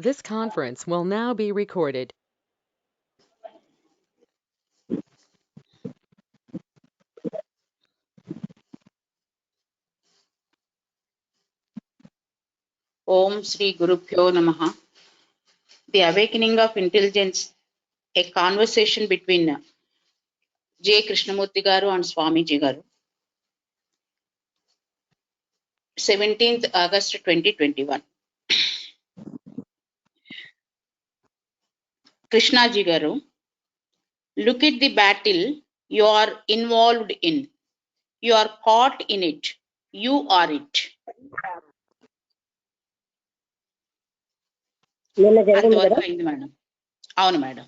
This conference will now be recorded. Om Sri Gurubhyo Namaha. The Awakening of Intelligence, a conversation between J. Krishnamurti Garu and Swamiji Garu. 17th August 2021. Krishnaji Garu, look at the battle you are involved in. You are caught in it. You are it. అంతవరకు అయింది madam. అవును madam.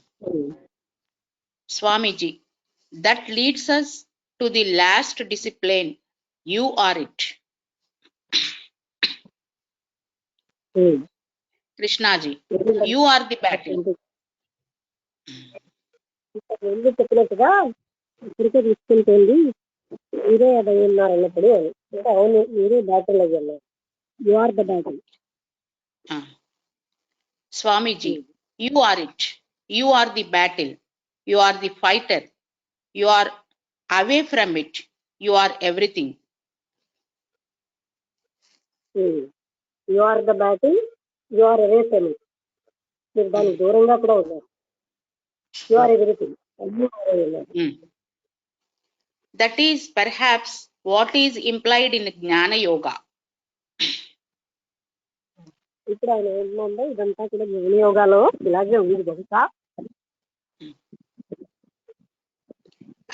Swamiji, that leads us to the last discipline. You are it. Krishnaji, you are the battle. చెప్పినట్టుగా ఇప్పటికే తీసుకుంటుంది మీరే అది ఉన్నారు అన్నప్పుడు అంటే అవును మీరే బ్యాటిల్ అయ్యి ఉన్నారు. You are the battle. Swamiji, you are it. You are the battle. You are the fighter. You are away from it. You are everything. You are the battle. You are away from it. మీరు దానికి దూరంగా కూడా ఉన్నారు. You are everything. That is perhaps what is implied in Jnana Yoga. ఇప్పుడు ఆయన ఏంటంటే ఇదంతా కూడా జ్ఞాన యోగాలో ఇలాగే ఉంది బహుశా.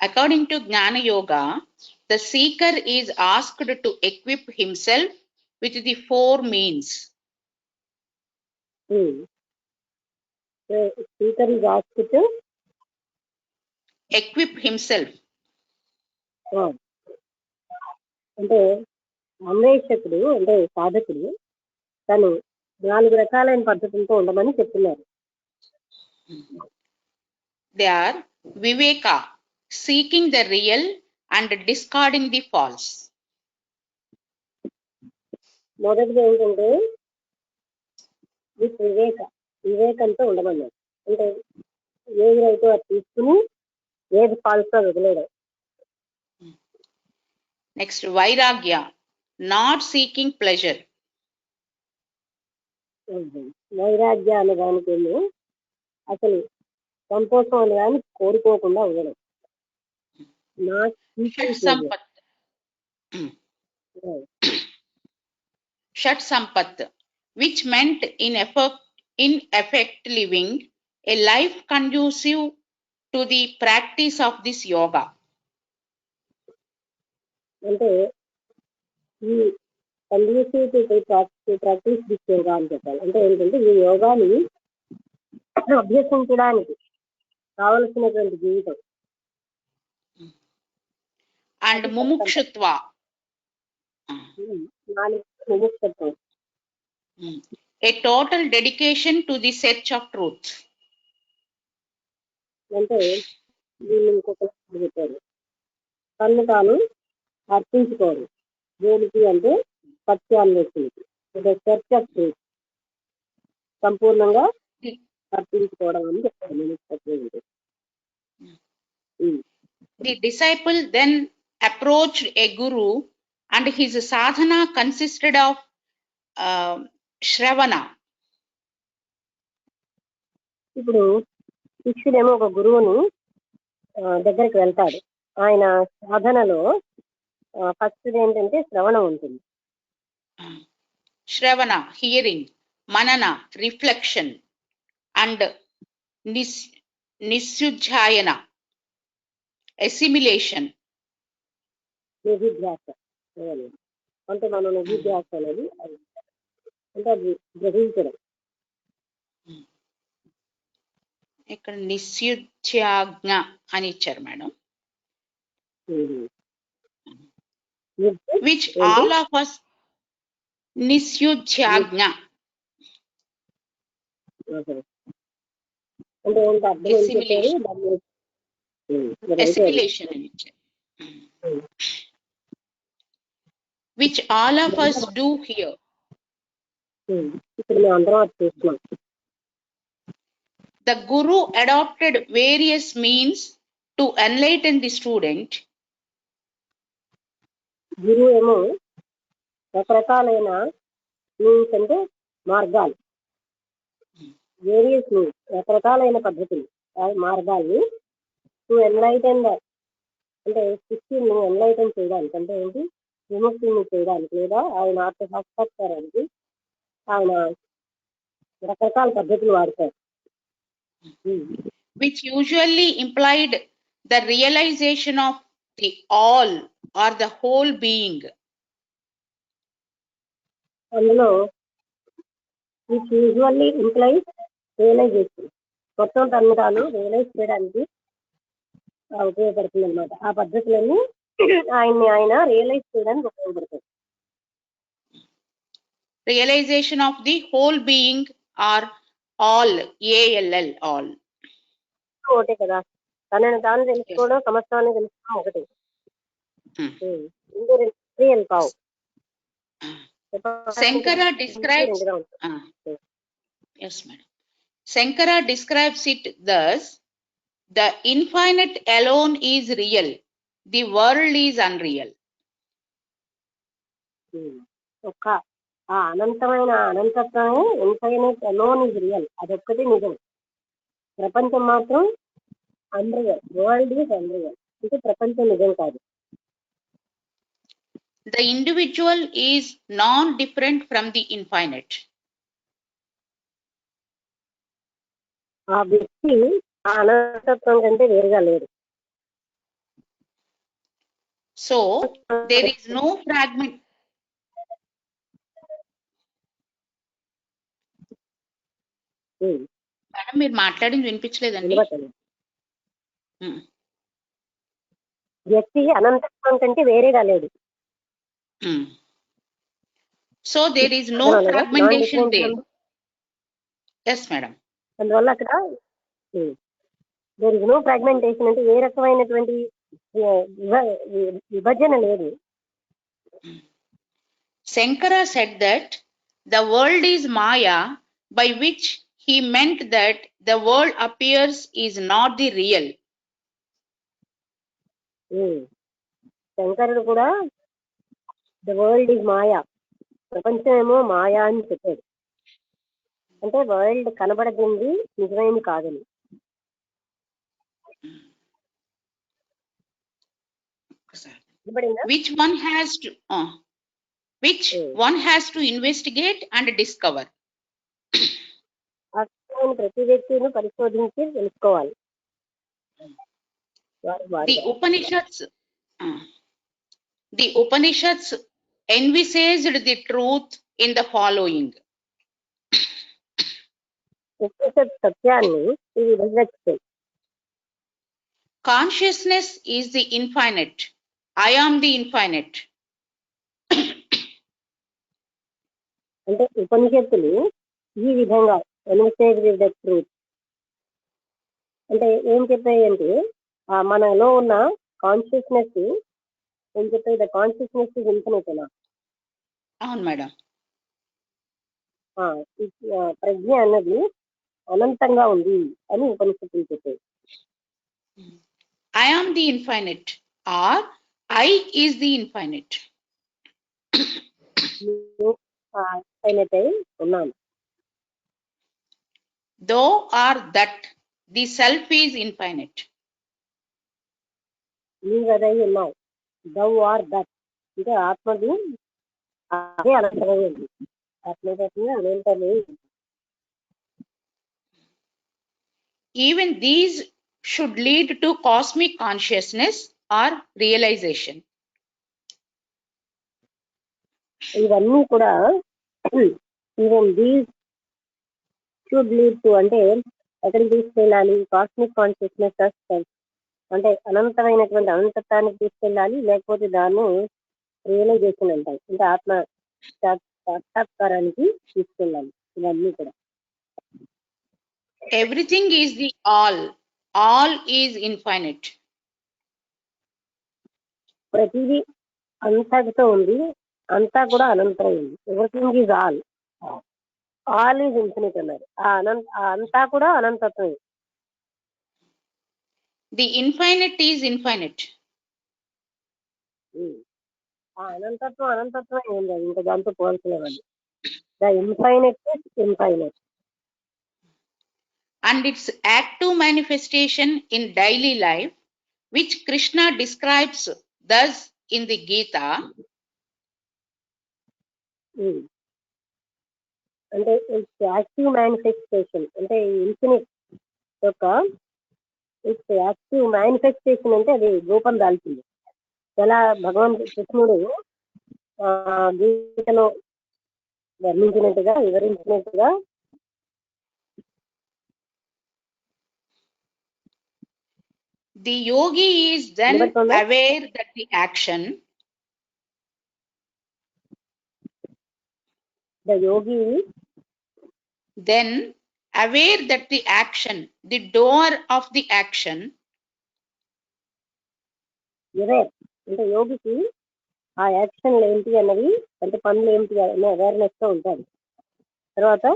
According to Jnana Yoga, the seeker is asked to equip himself with the four means. Seeker is asked to equip himself. అంటే అన్వేషకుడు అంటే సాధకుడు తను 4 రకాలైన పద్ధతులతో ఉండమని చెప్తున్నారు. They are Viveka, seeking the real and discarding the false. మొదటిది ఏంటంటే వివేకంతో ఉండమన్నారు. అంటే ఏది రైతు అది తీసుకుని ఏది ఫాల్స్ వదిలేయడం. Next, Vairagya, not seeking pleasure. వైరాగ్య అనే దానికి ఏమో అసలు సంతోషం అనే దాన్ని కోరుకోకుండా ఉండడం. Shat Sampat, which meant in effect living a life conducive to the practice of this yoga. అంటే ఈ conducive to practice this yoga అని చెప్పాలి. అంటే ఏంటంటే ఈ యోగాని అభ్యసించడానికి కావలసినటువంటి జీవితం. అండ్ ముముక్షుత్వ, ముముక్షత్వం, a total dedication to the search of truth. అంటే వీళ్ళు ఇంకొక చెప్పారు, తను తాను అర్పించుకోరు. దేనికి అంటే సత్యాన్వేషణకి, సెర్చ్ ఆఫ్ ట్రూత్, సంపూర్ణంగా అర్పించుకోవడం అని చెప్తారు. The disciple then approached a guru and his sadhana consisted of Shravana. ఇప్పుడు శిష్యుడేమో ఒక గురువుని దగ్గరికి వెళ్తాడు. ఆయన సాధనలో ఫస్ట్ ఏంటంటే శ్రవణం ఉంటుంది. శ్రవణ, హియరింగ్, మనన, రిఫ్లెక్షన్, అండ్ నిస్యుధ్యాయన, అసిమిలేషన్. నిధిధ్యాస అంటే మనం నిధిధ్యాస అనేది అంటే అది గ్రహించడం. ఇక్కడ నిస్యుధ్యాజ్ఞ అని ఇచ్చారు madam. Which all of us నిస్యుధ్యాజ్ఞ అంటే అసిమిలేషన్ అని ఇచ్చారు. Which all of us do here. ఇప్పుడు మేము అందరం అది చేస్తున్నాం. the Guru adopted various means to enlighten the student. గురువు ఏమో రకరకాలైన మీన్స్ అంటే మార్గాలు, వేరియస్ మీన్స్ రకరకాలైన పద్ధతులు, మార్గాల్ని టు ఎన్లైటన్ అంటే శిష్యుల్ని ఎన్లైటన్ చేయడానికి, అంటే ఏంటి విముక్తిని చేయడానికి, లేదా ఆయన ఆత్మ సాక్షాత్కారానికి ఆయన రకరకాల పద్ధతులు వాడతారు. Which usually implied the realization of the all or the whole being. అందులో విచ్ యూజువల్లీ ఇంప్లైస్ రియలైజేషన్, మొత్తం తను తాను రియలైజ్ చేయడానికి ఉపయోగపడుతుంది అనమాట. ఆ పద్ధతులన్నీ ఆయన రియలైజ్ చేయడానికి ఉపయోగపడతాయి. Realization of the whole being or all, ALL, all. ఒకటే కదా, తనని తాను తెలుసుకోవడం సమస్తాన్ని తెలుసుకోవడం ఒకటి, రియల్ కావు. Sankara describes yes madam. Sankara describes it thus: the infinite alone is real, the world is unreal. ఒక్క ఆ అనంతమైన అనంతత్వమే, ఇన్ఫైనైట్ అలోన్ ఇస్ రియల్, అదొక్కటి నిజం. ప్రపంచం మాత్రం అన్రియల్, వరల్డ్ ఈజ్ అన్రియల్, అంటే ప్రపంచం నిజం కాదు. The individual is non-different from the infinite. ఆ వ్యక్తి ఆ అనంతత్వం కంటే వేరుగా లేడు. So there is no fragment. Madam మీరు మాట్లాడింది వినిపించలేదండి. వ్యక్తి అనంతత్వం కంటే వేరేగా లేడు. So there is no fragmentation there. Yes madam. అందువల్ల అక్కడ there is no fragmentation, అంటే ఏ రకమైనటువంటి విభజన లేదు. Sankara said that the world is Maya, by which he meant that the world appears is not the real. శంకరుడు కూడా the world is మాయా, ప్రపంచం ఏమో మాయా అని చెప్పాడు. అంటే వరల్డ్ కనబడదండి, నిజమైనది కాదని. Which one has to investigate and discover. ప్రతి వ్యక్తిని పరిశోధించి తెలుసుకోవాలి. The Upanishads envisaged the truth in the following. సత్యాన్ని ఈ విధంగా చెప్తాయి. Consciousness is the infinite. I am the infinite. అంటే ఉపనిషత్తులు ఈ విధంగా ఎన్విసేజ్ విత్ ద ట్రూత్ అంటే ఏం చెప్పాయి అంటే మనలో ఉన్న కాన్షియస్నెస్ ఏం చెప్పాయి, ద కాన్షియస్నెస్ ఇస్ ఇన్ఫినిట్ అలా. అవును మేడం. ప్రజ్ఞ అన్నది అనంతంగా ఉంది అని ఉపనిషత్తులు చెప్పాయి. I am the infinite or I is the infinite. ఉన్నాను. Though or that the self is infinite. నీవదై ఉన్నావు. దౌ ఆర్ దట్ అంటే ఆత్మది అదే అనంతమై ఉంది. ఆత్మతత్వమే అనంతమై ఉంది. Even these should lead to cosmic consciousness or realization. ఇవన్నీ కూడా even these should lead to అంటే ఎక్కడికి తీసుకెళ్ళాలి, కాస్మిక్ కాన్షియస్నెస్ అంటే అనంతమైనటువంటి అనంతత్వానికి తీసుకెళ్ళాలి, లేకపోతే దాన్ని రియలైజేషన్ అంటారు, అంటే ఆత్మ సాక్షాత్కారానికి తీసుకెళ్ళాలి. ఇవన్నీ కూడా Everything is the all is infinite. ప్రతిదీ అంతటితో ఉంది, అంతా కూడా అనంతరం ఉంది. Everything is all. All is infinite అన్నారు. అంతా కూడా అనంతత్వం. The infinite is infinite. ఆ అనంతత్వం ఏం లేదు, ఇంకా దాంతో పోల్చలేమండి. The infinite is infinite. And its active manifestation in daily life, which Krishna describes thus in the Gita. అంటే ఇట్స్ యాక్టివ్ మేనిఫెస్టేషన్ అంటే ఇన్ఫినిట్ యొక్క ఇట్స్ యాక్టివ్ మేనిఫెస్టేషన్ అంటే అది రూపం దాల్చింది. ఎలా భగవంతుడు కృష్ణుడు గీతలో వర్ణించినట్టుగా వివరించినట్టుగా The yogi is then aware that the action. The yogi then aware that the action, the doer of the action. aware అంటే యోగికి ఆ యాక్షన్లు ఏంటి అన్నది అంటే పనులు ఏంటి అనే అవేర్నెస్ తో ఉంటాడు. తర్వాత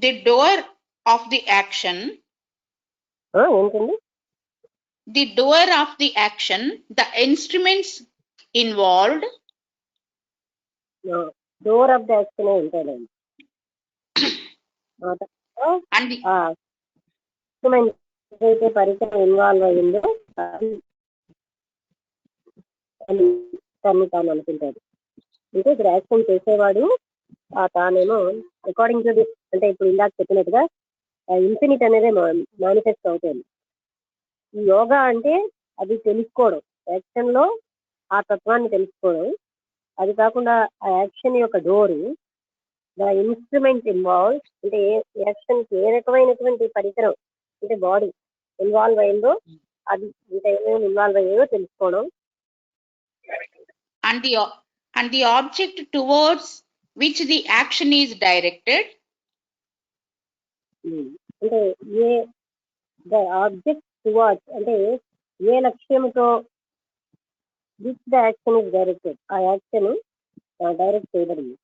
the doer of the action. ఏంటండి? The doer of the action, the instruments involved. Door of the action ఉంటాడండి. And ఏదైతే పరికరం ఇన్వాల్వ్ అయ్యిందో తను అనుకుంటాడు. అంటే ఇప్పుడు యాక్షన్ చేసేవాడు తానేమో అకార్డింగ్ టు దిస్ అంటే ఇప్పుడు ఇందాక చెప్పినట్టుగా ఇన్ఫినిట్ అనేది మేనిఫెస్ట్ అవుతుంది. ఈ యోగా అంటే అది తెలుసుకోవడం, యాక్షన్ లో ఆ తత్వాన్ని తెలుసుకోవడం. అది కాకుండా ఆ యాక్షన్ యొక్క డోరు, ద ఇన్స్ట్రుమెంట్ ఇన్వాల్వ్ అంటే యాక్షన్ కి ఏ రకమైనటువంటి పరికరం అంటే బాడీ ఇన్వాల్వ్ అయిందో అది ఇంకా ఏమేమి ఇన్వాల్వ్ అయ్యాయో తెలుసుకోవడం. and the object towards which the action is directed. అంటే ద ఆబ్జెక్ట్ టువర్డ్స్ అంటే ఏ లక్ష్యంతో which the action is directed ఆ యాక్షన్ డైరెక్ట్ చేయబడింది.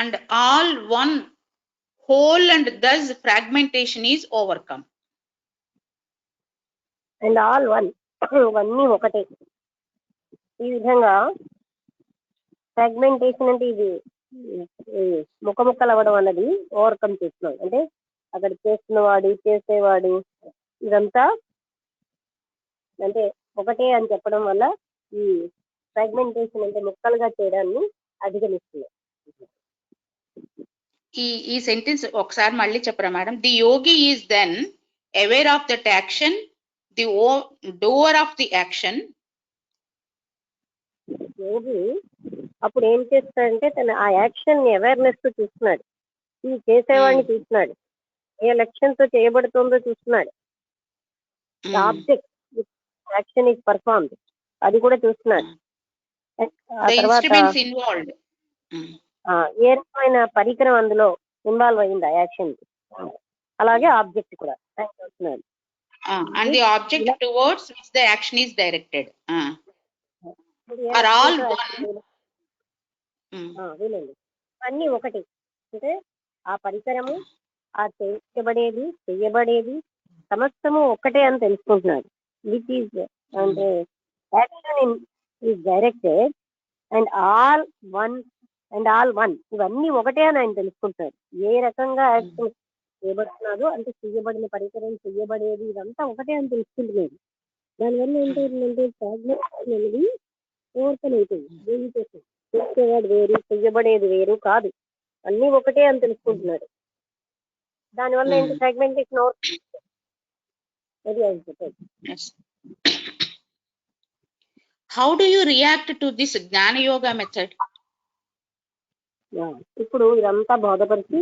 And all one whole and thus fragmentation is overcome. And all one ఇవన్నీ ఒకటే. ఈ విధంగా fragmentation అంటే ఇది ముక్కలు అవ్వడం అన్నది ఓవర్కమ్ చేస్తున్నాం. అంటే అక్కడ చేస్తున్నవాడు చేసేవాడు ఇదంతా అంటే ఒకటే అని చెప్పడం వల్ల ఈ ఫ్రాగ్మెంటేషన్ అంటే ముక్కలుగా చేయడాన్ని అధిగమిస్తుంది. ఈ సెంటెన్స్ ఒకసారి మళ్ళీ చెప్పరా madam? The yogi is then aware of that action, the door of the action. యోగి అప్పుడు ఏం చేస్తాడంటే తన ఆ యాక్షన్ ని అవేర్నెస్ తో చూస్తున్నాడు, ఈ చేసేవాడిని చూస్తున్నాడు, ఏ లక్ష్యంతో చేయబడుతుందో చూస్తున్నాడు. ఆబ్జెక్ట్ యాక్షన్ ఇస్ పర్ఫార్మ్డ్ అది కూడా చూస్తున్నాడు. ఆ తర్వాత ఏ రకమైన పరికరం అందులో ఇన్వాల్వ్ అయింది ఆ యాక్షన్, అలాగే ఆబ్జెక్ట్ కూడా చూస్తున్నాడు. And the object towards which the action is directed are all one. వినండి, అన్నీ ఒకటి. అంటే ఆ పరికరము, ఆ చెయ్యబడేది సమస్తము ఒక్కటే అని తెలుసుకుంటున్నాడు. విచ్ ఈజ్ అంటే action is directed and all one ఇవన్నీ ఒకటే అని ఆయన తెలుసుకుంటున్నాడు. ఏ రకంగా యాక్షన్ చేయబడుతున్నాడు అంటే చెయ్యబడిన పరికరం, చెయ్యబడేది ఇదంతా ఒకటే అని తెలుసుకుంటున్నాడు. దానివల్ల ఏంటంటే ఫ్రాగ్మెంటేషన్ అనేది ఓవర్కమ్ అవుతుంది. చేసేవాడు వేరు, చెయ్యబడేది వేరు కాదు, అన్ని ఒకటే అని తెలుసుకుంటున్నాడు. దానివల్ల ఏంటి ఫ్రాగ్మెంటేషన్ అది అయిపోతుంది. How do you react to this జ్ఞాన యోగా మెథడ్? ఇప్పుడు ఇదంతా బోధపరిచి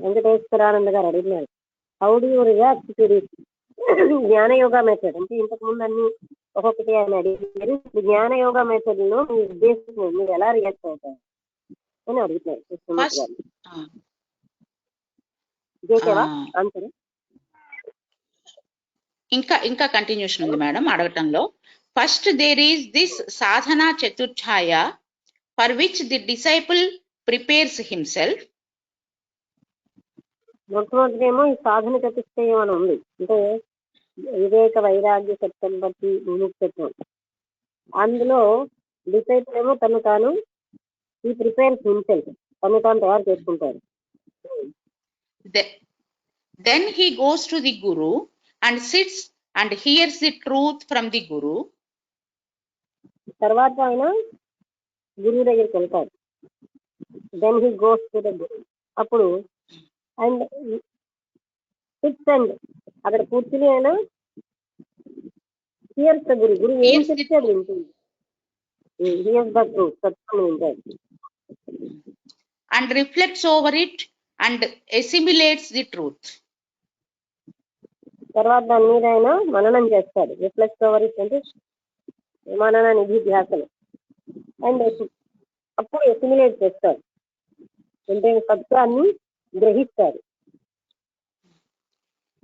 వెంకటేశ్వరానంద గారు అడిగినారు, how do you react to this జ్ఞాన యోగా మెథడ్ అంటే ఇంతకు ముందు అన్ని ఒక్కొక్కటి ఆయన అడిగారు. జ్ఞాన యోగా మెథడ్ లో మీ ఉద్దేశం మీరు ఎలా రియాక్ట్ అవుతారు అని అడుగుతున్నారు కృష్ణమూర్తి గారు. ఇంకా కంటిన్యూషన్ ఉంది madam అడగటంలో. First, there is this sadhana chaturthaya for which the disciple prepares himself. మొట్టమొదటిదేమో ఈ సాధన చతుష్టయం అని ఉంది, అంటే వివేక వైరాగ్య సత్సంపత్తి ముముక్షత్వం. అందులో డిసైపుల్ ఏమో తను తాను ఈ ప్రిపేర్స్ హిమ్సెల్ఫ్, తను తాను తయారు చేసుకుంటాడు. Then he goes to the guru and sits and hears the truth from the guru. తర్వాత ఆయన గురువు దగ్గరికి వెళ్తాడు. Then he goes to the guru. అప్పుడు అండ్ సిట్స్ అండ్ అక్కడ కూర్చుని ఆయన హియర్స్ ద గురు. గురువు ఏం చెప్తే అది వింటుంది. హియర్స్ ద ట్రూత్, సత్యం వింటాడు. And reflects over it and assimilates the truth. తర్వాత దాని మీద ఆయన మననం చేస్తాడు. రిఫ్లెక్ట్ ఓవర్ ఇట్ అంటే మనన నిధి ధ్యాసలు. అండ్ అప్పుడు ఎసిమిలేట్ చేస్తాడు, అంటే సత్యాన్ని గ్రహిస్తాడు.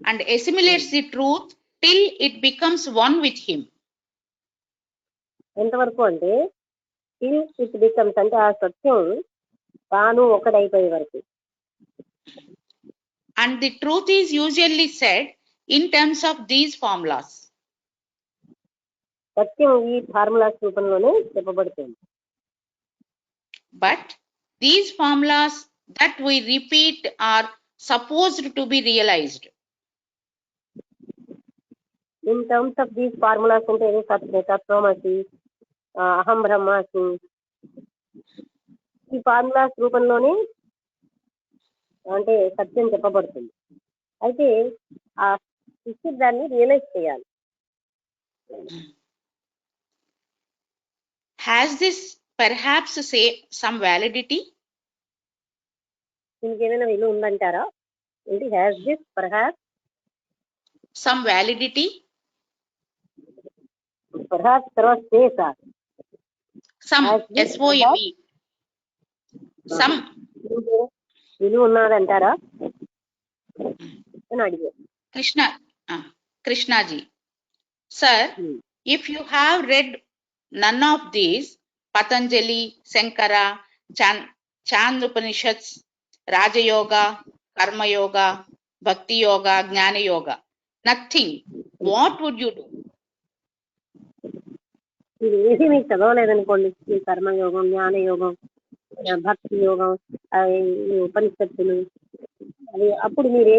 And assimilates the truth till it becomes one with him. ఎంతవరకు అంటే టిల్ ఇట్ బికమ్స్, అంటే ఆ సత్యం తాను ఒకటైపోయే వరకు. And the truth is usually said in terms of these formulas. సత్యం ఈ ఫార్ములాస్ రూపంలోనే చెప్పబడుతుంది. But these formulas that we repeat are supposed to be realized. In terms of these formulas అంటే ఏదో తత్వమసి, అహం బ్రహ్మాస్మి, ఈ ఫార్ములాస్ రూపంలోనే అంటే సత్యం చెప్పబడుతుంది. అయితే ఆ శిష్యుడు దాన్ని రియలైజ్ చేయాలి. Has this perhaps say some validity? దీనికి ఏమైనా విలువ ఉందంటారా? ఏంటి has this perhaps? Some validity? Perhaps తర్వాత చేసా Some SOME. Some విలువ ఉన్నదంటారా అని అడిగారు. Krishna ji. Sir, if you have read none of these, Patanjali, Sankara, Chandra-Upanishads, Raja Yoga, Karma Yoga, Bhakti Yoga, Jnana Yoga, nothing, what would you do? ఇది ఏది మీకు చదవలేదనుకోండి, ఈ కర్మయోగం, జ్ఞానయోగం, భక్తి యోగం, ఈ ఉపనిషత్తులు, అది అప్పుడు మీరు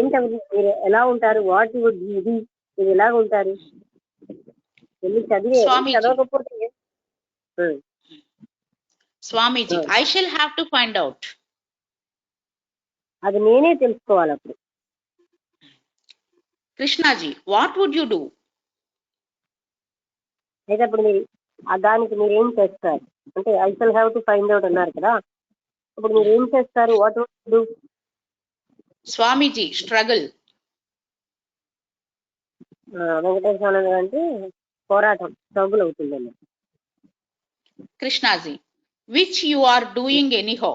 ఎలా ఉంటారు? వాట్ వుడ్ ఇది, మీరు ఎలా ఉంటారు? వెళ్ళి చదవకపోతే Swamiji, I shall have to find out. అది నేనే తెలుసుకోవాలి అప్పుడు. Krishna ji, what would you do? అయితే అప్పుడు మీరు దానికి మీరు ఏం చేస్తారు అంటే I shall have to find out అన్నారు కదా, అప్పుడు మీరు ఏం చేస్తారు? What would you do? Swamiji, struggle. Venkateswara అంటే పోరాటం, స్ట్రగుల్ అవుతుందండి. Krishna ji, which you are doing anyhow.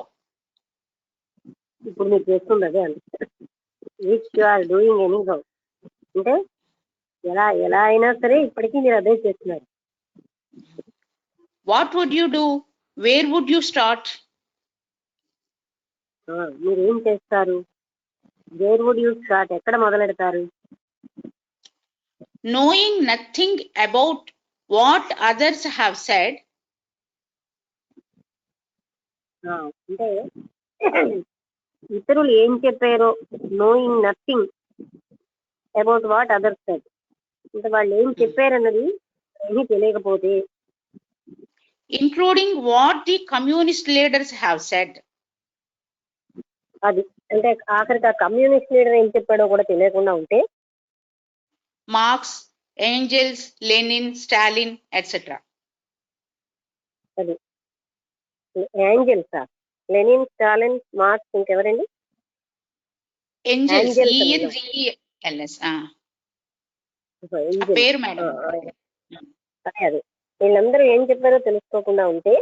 ఇప్పుడు మీరు చేస్తుంది అదే అండి, which you are doing anyhow, అంటే ఎలా అయినా సరే ఇప్పటికీ మీరు అదే చేస్తున్నారు. What would you do? Where would you start? మీరు ఏం చేస్తారు? వేర్ వుడ్ యూ స్టార్ట్, ఎక్కడ మొదలెడతారు? Knowing nothing about what others have said. అంటే ఇతరులు ఏం చెప్పారో, knowing nothing about what others said, అంటే వాళ్ళు ఏం చెప్పారన్నది ఏమీ తెలియకపోతే, Including what the communist leaders have said. అది అంటే ఆఖరికి ఆ కమ్యూనిస్ట్ లీడర్ ఏం చెప్పాడో కూడా తెలియకుండా ఉంటే, Marx, Engels, Lenin, Stalin, etc. అది ఏంజెల్సా? లెనిన్, స్టాలిన్, మార్క్స్, ఇంకెవరండి? Engels, Engels ENGELS. పేరు మేడం. అదే వీళ్ళందరూ ఏం చెప్పారో తెలుసుకోకుండా ఉంటే,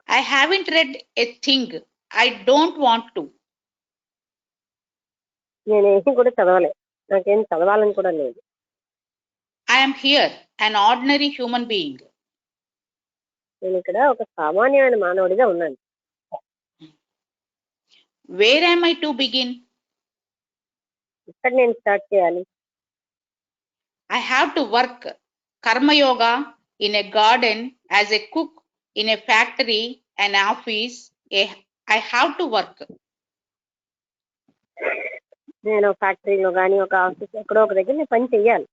I haven't read a thing. I don't want to. నేనేం కూడా చదవలే, నాకేం చదవాలని కూడా లేదు. I am here, an ordinary human being. నేను ఇక్కడ ఒక సామాన్యమైన మానవుడిగా ఉన్నాను. Where am I to begin? ఇక్కడ నేను స్టార్ట్ చేయాలి. I have to work karma yoga in a garden, as a cook in a factory, an office. I have to work. నేను ఫ్యాక్టరీలో కానీ ఒక ఆఫీస్ ఎక్కడో ఒక దగ్గర నేను పని చెయ్యాలి.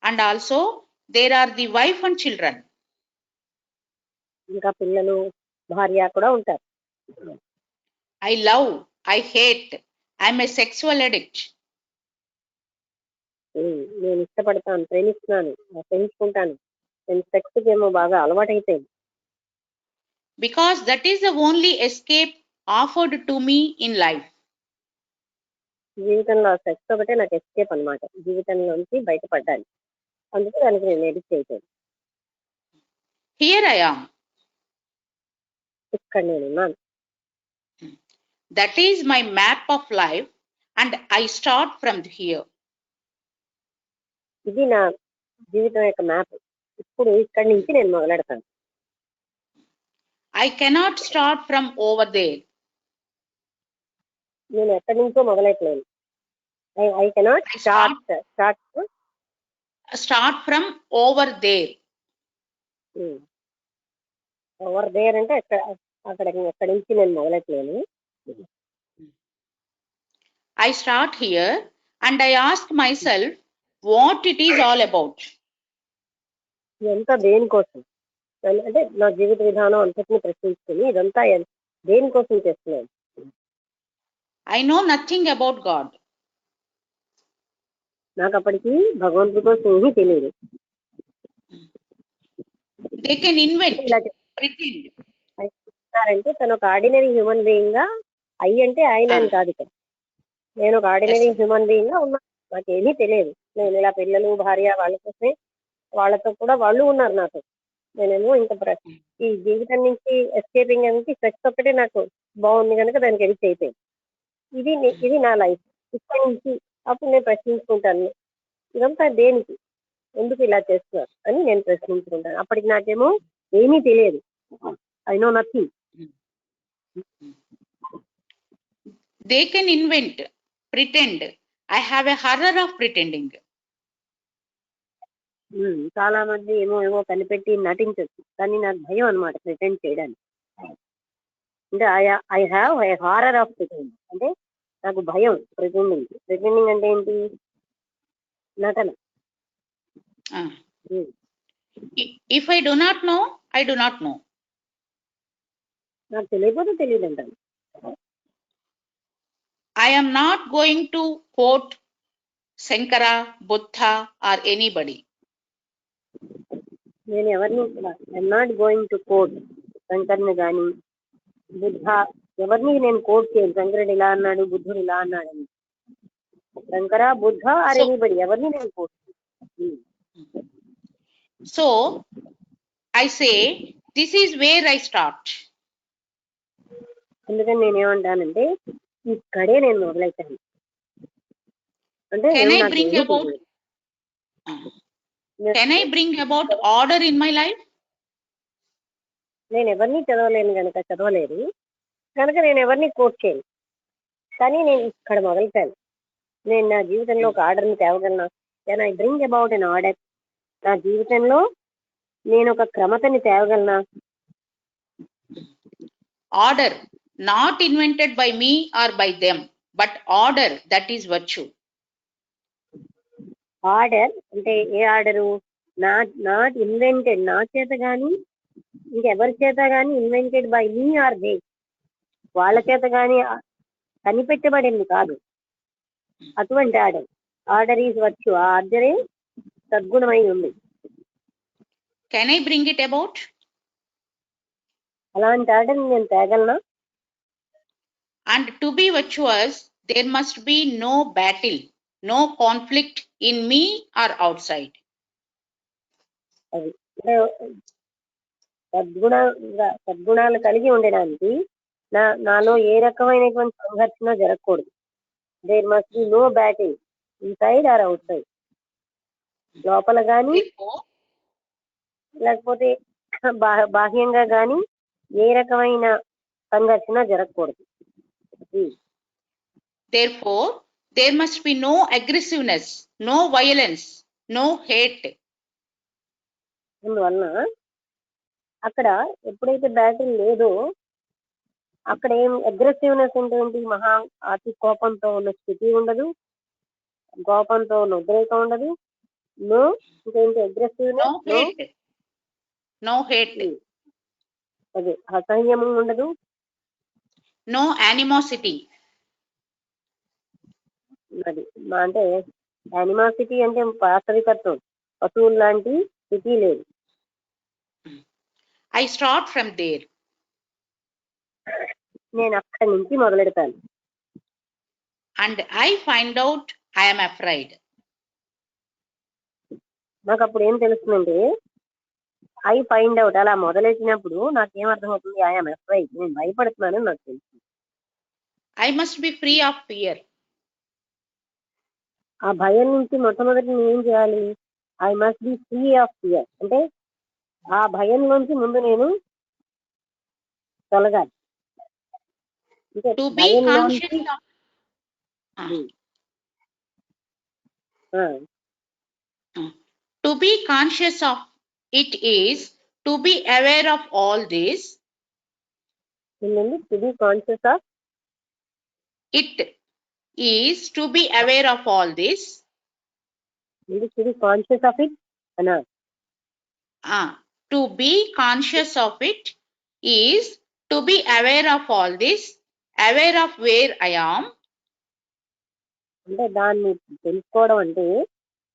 And also there are the wife and children. ఇంకా పిల్లలు భార్య కూడా ఉంటారు. I love, I hate, I'm a sexual addict. నేను ఇష్టపడతాను, ప్రేమిస్తున్నాను, ప్రేమించుకుంటాను. నేను సెక్స్కి ఏమో బాగా అలవాటైపోయింది. Because that is the only escape offered to me in life. జీవితంలో సెక్స్ ఒకటే నాకు ఎస్కేప్ అనమాట, జీవితంలోంచి బయటపడ్డాను. అందుకే దానికి నేను ఎడిక్ట్ అయిపోయాను. Here I am. ఇక్కడ నేను ఉన్నాను. That is my map of life, and I start from here. ఇది నా జీవితం యొక్క మ్యాప్. ఇప్పుడు ఇక్కడి నుంచి నేను మొదలెడతాను. I cannot start from over there. నేను ఎక్కడి నుంచో మొదలెట్టలేను. I cannot Start from over there. Over there అంటే అక్కడ ఎక్కడి నుంచి నేను మొదలెట్టలేను. I start here and I ask myself what it is all about. ఇదంతా దేనికోసం అంటే నా జీవిత విధానం అంతటిని ప్రశ్నించుకుని ఇదంతా దేనికోసం చేస్తున్నాను. I know nothing about God. నాకు అప్పటికి భగవంతుడి కోసం ఏమీ తెలియదు. They can invent, ఇలా pretend. చెప్తున్నారంటే తను ఒక ఆర్డినరీ హ్యూమన్ బీయింగ్ గా అంటే ఆయన అని కాదు ఇక్కడ. నేను ఒక ఆర్డినరీ హ్యూమన్ బీయింగ్ గా ఉన్నా, నాకు ఏమీ తెలియదు. నేను ఇలా పిల్లలు భార్య వాళ్ళ కోసమే, వాళ్ళతో కూడా వాళ్ళు ఉన్నారు నాతో. నేనేమో ఇంకా ఈ జీవితం నుంచి ఎస్కేపింగ్ అనేది సెక్స్ ఒక్కటే నాకు బాగుంది కనుక దానికి ఎడిక్ట్ అయిపోయింది. ఇది నా లైఫ్. ఇక్కడి నుంచి అప్పుడు నేను ప్రశ్నించుకుంటాను, ఇదంతా దేనికి, ఎందుకు ఇలా చేస్తున్నారు అని నేను ప్రశ్నించుకుంటాను. అప్పటికి నాకేమో ఏమీ తెలియదు. I know nothing. They can invent, pretend. I have a horror of pretending. చాలా మంది ఏమో కనిపెట్టి నటించచ్చు, కానీ నాకు భయం అనమాట ప్రిటెండ్ చేయడానికి. అంటే I have A horror of pretending. అంటే నాకు భయం ప్రిటెండింగ్. ప్రిటెండింగ్ అంటే ఏంటి? నటన. If I do not know, I do not know. నాకు తెలియకపోతే తెలియదు అంటాను. I am not going to quote Sankara, Buddha or anybody. నేను ఎవరిని I'm not going to quote శంకర్ని కానీ బుద్ధ, ఎవరిని నేను కోట్ చేయను. శంకరుడు ఇలా అన్నాడు, బుద్ధుడు ఇలా అన్నాడు అని. శంకర, బుద్ధ ఆర్ ఎనీబడి, ఎవరిని నేను కోట్ చేయను. So I say this is where I start. అందుకని నేనేమంటానంటే ఇక్కడే నేను మొదలెట్టాను. అంటే can I bring about order in my life? నేను ఎవరిని చదవలేదు కనుక నేను ఎవరిని కోట్ చేయను. కానీ నేను ఇక్కడ మొదలెట్టాను. నేను నా జీవితంలో ఒక ఆర్డర్ని తేవగలనా? Can I bring about an order? నా జీవితంలో నేను ఒక క్రమతని తేవగలనా? Order not invented by me or by them, but order that is virtue. Order అంటే ఏ ఆర్డరు? నాట్ ఇన్వెంటెడ్, నా చేత కానీ ఇంకెవరి చేత కానీ invented by me or they, వాళ్ళ చేత కానీ కనిపెట్టబడింది కాదు. అటువంటి ఆర్డర్ ఈజ్ వర్చ్యూ. ఆ ఆర్డరే సద్గుణమై ఉంది. Can I bring it about? అలాంటి ఆర్డర్ నేను తేగలనా? And to be virtuous, there must be no battle, no conflict in me or outside. అది సద్గుణాలు కలిగి ఉండడానికి నాలో ఏ రకమైనటువంటి సంఘర్షణ జరగకూడదు. There must be no battle inside or outside. లోపల గాని Therefore, లేకపోతే బాహ్యంగా గాని ఏ రకమైన సంఘర్షణ జరగకూడదు. therefore, there must be no aggressiveness, no violence, no hate. అందువలన అక్కడ ఎప్పుడైతే బ్యాటిల్ లేదో అక్కడ ఏం అగ్రెసివ్నెస్ అంటే ఏంటి, అతి కోపంతో ఉన్న స్థితి ఉండదు, కోపంతో ఉన్న ఉద్రేకం ఉండదు, నో ఇంకేంటి No aggressiveness, no hate. No hate. అదే అసహ్యము ఉండదు, No animosity. అది అంటే యానిమాసిటీ అంటే వాస్తవికత్వం, పశువులు లాంటి స్థితి లేదు. I start from there. నేను అక్కడి నుంచి మొదలెడతాను. And I find out I am afraid. నాకు అప్పుడు ఏం తెలుస్తుందంటే ఐ ఫైండ్ అవుట్, అలా మొదలెట్టినప్పుడు నాకేం అర్థమవుతుంది, ఐఎమ్ అఫ్రైడ్, నేను భయపడుతున్నానని నాకు తెలుసు. I must be free of fear. ఆ భయం నుంచి మొట్టమొదటి నేను ఏం చేయాలి, I must be free of fear, అంటే ఆ భయం నుంచి ముందు నేను తొలగాలి. అంటే To be భయం conscious నుంచి of to be conscious of it is to be aware of all this. To be conscious of It is to be aware of all this. To be conscious of it అనా. To be conscious of it is to be aware of all this, aware of where I am. అంటే దాన్ని తెలుసుకోవడం అంటే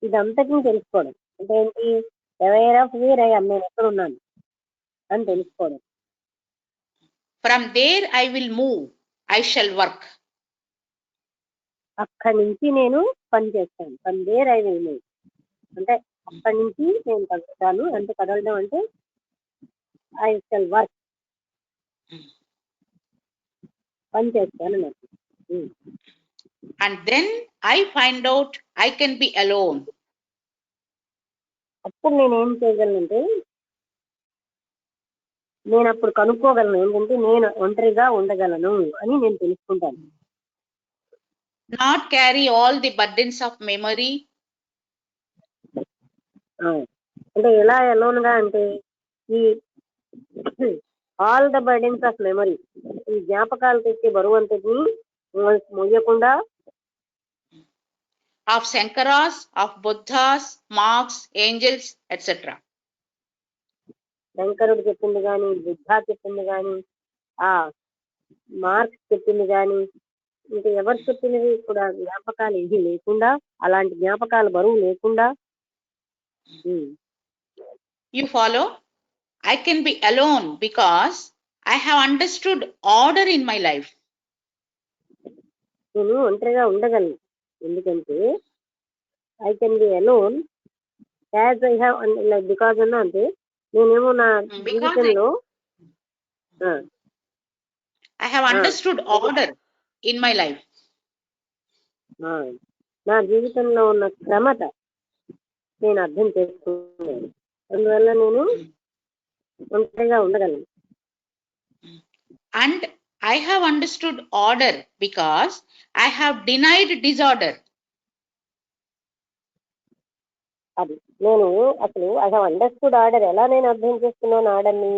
ఇదంతటిని తెలుసుకోవడం అంటే ఏంటి, aware of where I am, నేను ఎక్కడ ఉన్నాను అని తెలుసుకోవడం. From there I will move, I shall work. అక్కడి నుంచి నేను పని చేస్తాను. From there I will move, అంటే అక్కడి నుంచి నేను కదులుతాను. అంటే కదలడం అంటే ఐ షల్ వర్క్, పని చేస్తాను నాకు. And then I find out I can be alone. అప్పుడు నేను ఏం చేయగలనంటే నేను అప్పుడు కనుక్కోగలను ఏంటంటే నేను ఒంటరిగా ఉండగలను అని నేను తెలుసుకుంటాను. Not carry all the burdens of memory. అంటే ఎలా alone గా అంటే ఈ all the burdens of memory, ఈ జ్ఞాపకాలు తెచ్చే బరువు అంతటిని మొయ్యకుండా, Of Sankaras, of Buddhas, monks, angels, etc. శంకరుడు చెప్పింది కానీ, బుద్ధా చెప్పింది కానీ, ఆ మార్క్స్ చెప్పింది కానీ, ఇంకా ఎవరు చెప్పినవి కూడా జ్ఞాపకాలు ఏవి లేకుండా, అలాంటి జ్ఞాపకాలు బరువు లేకుండా. You follow? I can be alone because I have understood order in my life. నేను ఒంటరిగా ఉండగలను ఎందుకంటే I can be alone as I have, because అన్నా అంటే నేనేమో నా జీవితంలో I have understood order in my life. నా జీవితంలో ఉన్న క్రమత నేను అర్థం చేసుకున్నాను. అందువల్ల నేను ఒంటరిగా ఉండగలను. And I have understood order because I have denied disorder. అది నేను అసలు ఐ హావ్ అండర్స్టూడ్ ఆర్డర్, ఎలా నేను అర్థం చేసుకున్నాను ఆర్డర్ని.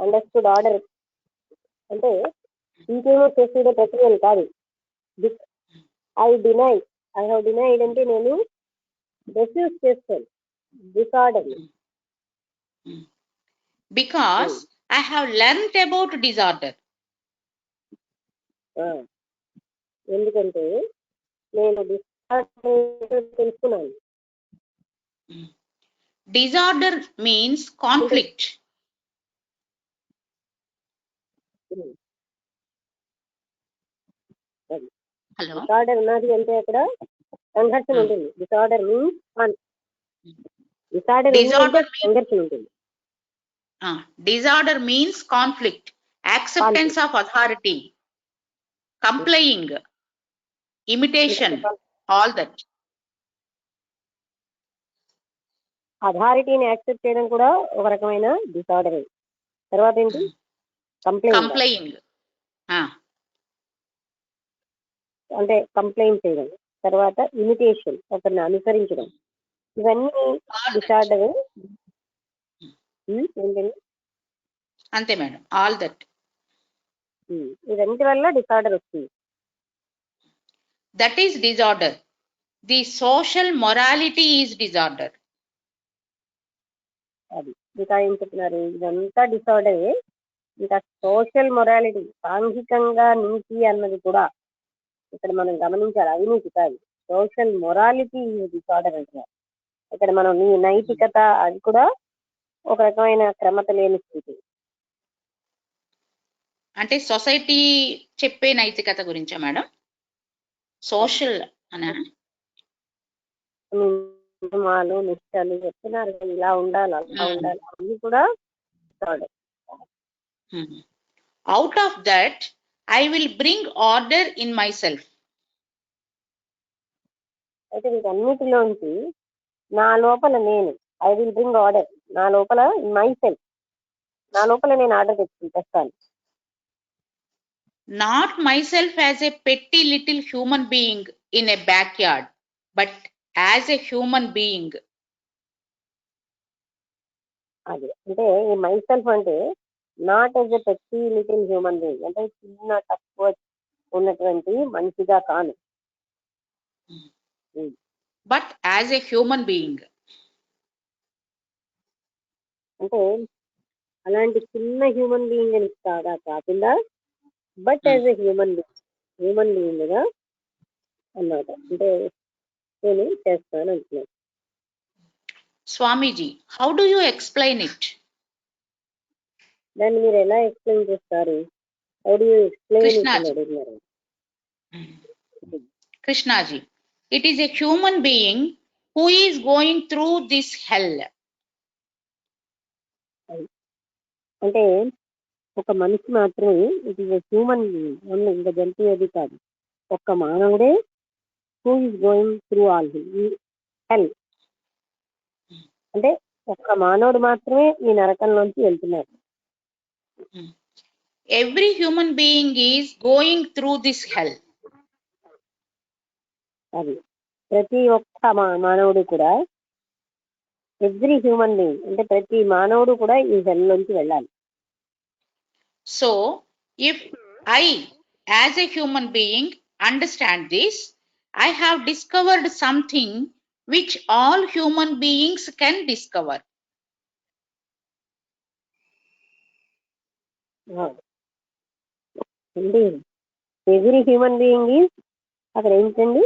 అండర్స్టూడ్ ఆర్డర్ అంటే ఇంకేమో చేసేదే ప్రక్రియలు కాదు. ఐ హావ్ డినైడ్ అంటే నేను రిఫ్యూజ్ చేస్తాను disorder. Because I have learned about disorder. ఎందుకంటే నేను డిసార్డర్ తెలుసుకున్నాను. Disorder means conflict. Hello? Disorder ఉన్నది అంటే అక్కడ సంఘర్షణ ఉంటుంది. డిసార్డర్ మీన్స్ డిసార్డర్ సంఘర్షణ ఉంటుంది. Disorder means conflict, acceptance of authority, complying, imitation, all that. అథారిటీని యాక్సెప్ట్ చేయడం కూడా ఒక రకమైన డిసార్డర్. తర్వాత ఏంటి? కంప్లైంట్, కంప్లైయింగ్, అంటే కంప్లైంట్ చేయడం. తర్వాత ఇమిటేషన్, ఒకరిని అనుసరించడం. ఇవన్నీ డిసార్డర్. ఏంటండి? అంతే మేడం, ఆల్ దట్. ఇవన్నీ వల్ల డిసార్డర్ వస్తుంది. That is disorder. The social morality is disorder. అది ఇంకా ఏం చెప్తున్నారు? ఇదంతా డిసార్డరే. ఇంకా సోషల్ మొరాలిటీ, సాంఘికంగా నీతి అన్నది కూడా ఇక్కడ మనం గమనించాలి. అవినీతి కాదు, సోషల్ మొరాలిటీ డిసార్డర్ అంటున్నారు. ఇక్కడ మనం నైతికత, అది కూడా ఒక రకమైన క్రమత లేని స్థితి. అంటే సొసైటీ చెప్పే నైతికత గురించా మేడం? సోషల్ అనా? నియమాలు, నిష్ఠలు చెప్తున్నారు, ఇలా ఉండాలి, అలా ఉండాలి, అవి కూడా disorder. Out of that I will bring order in my self. అయితే వీటన్నిటిలోంచి నా లోపల నేను, ఐ విల్ బ్రింగ్ ఆర్డర్, నా లోపల మై సెల్ఫ్, నా లోపల నేను ఆర్డర్ తెస్తాను. Not myself as a petty little human being in a backyard, but as a human being. అది అంటే ఈ మై సెల్ఫ్ అంటే నాట్ యాజ్ ఎ పెట్టి లిటిల్ హ్యూమన్ బీయింగ్, అంటే చిన్న తక్కువ ఉన్నటువంటి మనిషిగా కాను, But as a human being. అంటే అలాంటి చిన్న హ్యూమన్ బీయింగ్ అని కాకుండా but as a human being గా అన్నమాట. అంటే నేను చేస్తాను అంటున్నాను. Swamiji, how do you explain it? దాన్ని మీరు ఎలా ఎక్స్ప్లెయిన్ చేస్తారు? How do you explain it అని Krishnaji. అడుగుతున్నారు. Krishnaji, it is a human being who is going through this hell. అంటే ఒక మనిషి మాత్రమే, ఇది హ్యూమన్ బీయింగ్ ఓన్లీ, ఇంకా జంతువు ఏది కాదు. ఒక్క మానవుడే who is going through all hell. అంటే ఒక్క మానవుడు మాత్రమే ఈ నరకంలోంచి వెళ్తున్నాడు. Every human being is going through this hell. అది ప్రతి ఒక్క మానవుడు కూడా, ఎవ్రీ హ్యూమన్ బీయింగ్ అంటే ప్రతి మానవుడు కూడా ఈ హెల్ లోంచి వెళ్ళాలి. So, if I, as a human being, understand this, I have discovered something which all human beings can discover. అండి ఎవ్రీ హ్యూమన్ బీయింగ్ ఈజ్, అక్కడ ఏంటండి?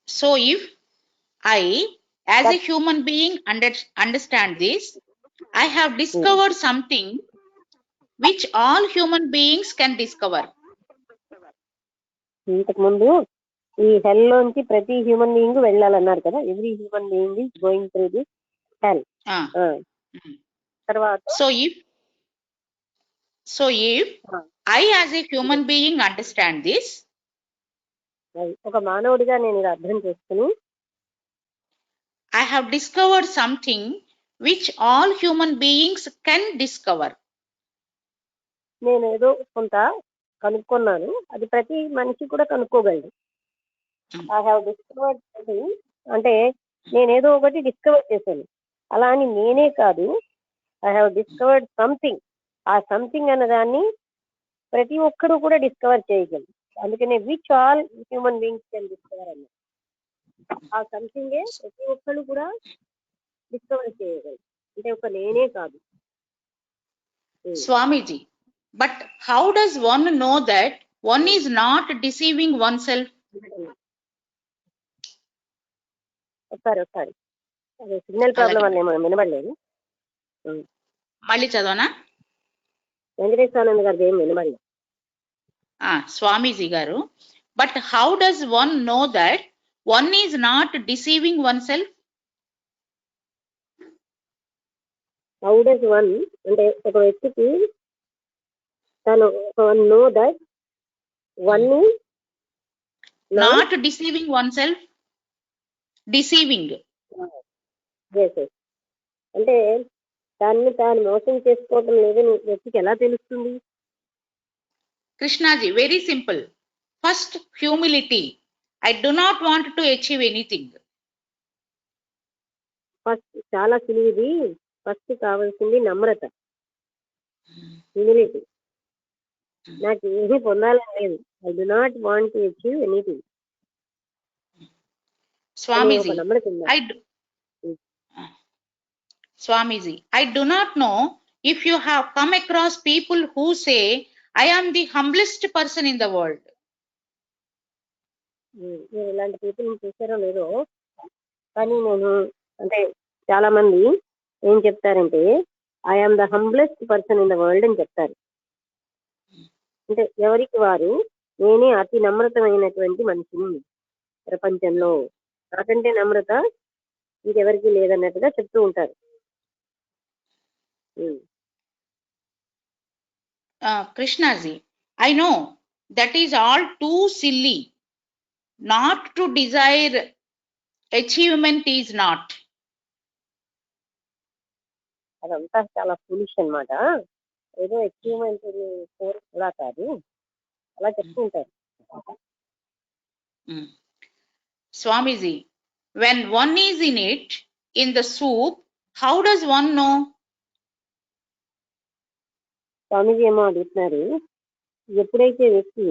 So, if I, as a human being, understand this, I have discovered something which all human beings can discover. ఇంతకు ముందు ఈ హెల్ లోంచి ప్రతి human being వెళ్ళాలన్నారు కదా, every human being is going through the హెల్. తర్వాత So if I, as a human being, understand this, ఒక మానవుడిగా నేను ఇది అర్థం చేసుకుని, I have discovered something which all human beings can discover. నేను ఏదో కొంత కనుక్కున్నాను, అది ప్రతి మనిషి కూడా కనుక్కోగలడు. ఐ హావ్ డిస్కవర్డ్ సంథింగ్ అంటే నేనేదో ఒకటి డిస్కవర్ చేశాను, అలా అని నేనే కాదు. ఐ హావ్ డిస్కవర్డ్ సంథింగ్, ఆ సంథింగ్ అన్నదాన్ని ప్రతి ఒక్కరు కూడా డిస్కవర్ చేయగలరు. అందుకనే which all human beings can discover అన్నారు. ఆ సంథింగే ప్రతి ఒక్కరు కూడా డిస్కవర్ చేయగలరు, అంటే ఒక నేనే కాదు. Swamiji, but how does one know that one is not deceiving oneself? ఒకసారి అదే సిగ్నల్ ప్రాబ్లం వల్ల ఏమో వినబడలేదు. మళ్ళీ చదవనా? వెంకటేశ్వరానంద గారిది ఏం వినబడలేదు. Swamiji garu, but how does one know that one is not deceiving oneself? How does one అంటే ఒక వ్యక్తికి తను know that one Not deceiving oneself, deceiving. Yes, yes. అంటే దాన్ని తాను మోసం చేసుకోవటం లేదని వ్యక్తికి ఎలా తెలుస్తుంది? Krishnaji, very simple. First, humility. I do not want to achieve anything. First చాలా సులువుది. ఫస్ట్ కావాల్సింది నమ్రత, హ్యూమిలిటీ. నాకు ఏమీ పొందాలని లేదు. I do not want to achieve anything. Swamiji, నమ్రత ఉందా? Swamiji, I do not know if you have come across people who say, I am the humblest person in the world. మీరు ఇలాంటి people చూసారో లేదో, కానీ నేను అంటే చాలా మంది ఏం చెప్తారంటే I am the humblest person in the world అని చెప్తారు. అంటే ఎవరికి వారు నేనే అతి నమ్రతమైనటువంటి మనిషిని ప్రపంచంలో, నాకంటే నమ్రత ఇంకెవరికి లేదన్నట్టుగా చెప్తూ ఉంటారు. Krishnaji, I know that is all too silly. Not to desire achievement is not. అదంతా చాలా ఫూలిష్ అన్నమాట. ఏదో అచీవ్మెంట్ కోరిక కూడా కాదు, అలా చెప్తూ ఉంటారు. Swamiji, when one is in it, in the soup, how does one know? స్వామీజీ ఏమో అడుగుతున్నారు, ఎప్పుడైతే వ్యక్తి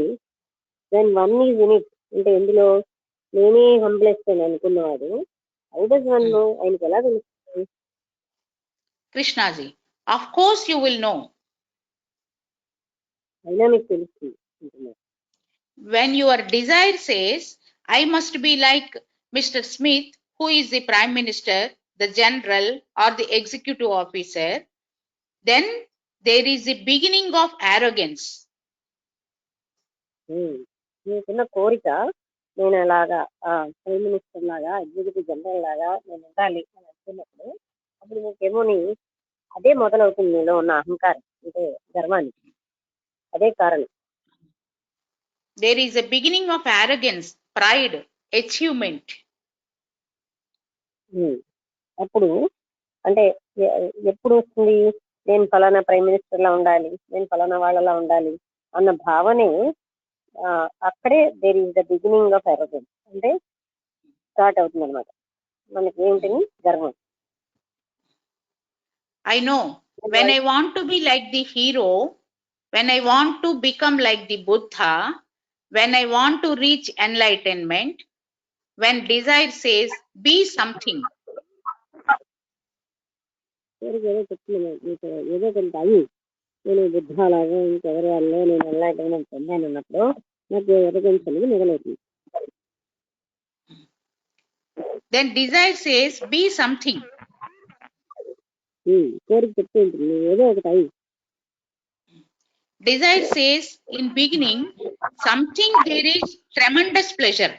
when one is in it అంటే ఎందులో నేనే హంబ్లెస్ట్ అని అనుకున్నవాడు, హౌ డస్ వన్ నో, ఆయనకి ఎలా తెలుస్తుంది? Krishnaji, of course you will know. అయినా మీకు తెలుస్తుంది. When your desire says, I must be like Mr. Smith, who is the Prime Minister, the General, or the Executive Officer, then there is the beginning of arrogance. మీకున్న కోరిక నేను అలాగా prime minister లాగా, executive general లాగా నేను ఉండాలి అని అనుకున్నప్పుడు, అప్పుడు మీకేమోని అదే మొదలవుతుంది మీలో ఉన్న అహంకారం, అంటే గర్వానికి. అదే కారణం. There is a beginning of arrogance, pride, achievement. అప్పుడు అంటే ఎప్పుడు వస్తుంది, నేను ఫలానా ప్రైమ్ మినిస్టర్ లా ఉండాలి, నేను ఫలానా వాళ్ళలా ఉండాలి అన్న భావనే అక్కడే there is the beginning of arrogance అంటే స్టార్ట్ అవుతుంది అనమాట. మనకి ఏంటని గర్వం. I know when I want to be like the hero, when I want to become like the Buddha, when I want to reach enlightenment, when desire says be something. ఏదో చెప్తున్నాను మీకు, ఏదో కొంత అయ్యి నేను బుద్ధాలాగా ఇంకెవరి వల్ల నేను ఎన్లైటైన్మెంట్ పొందాను అన్నప్పుడు నాకు ఎరగెన్స్ అనేది మొదలవుతుంది. Then desire says be something. కోరిక చెప్తూ ఉంటుంది ఏదో ఒకటి అయ్యి. Desire says in beginning something there is tremendous pleasure.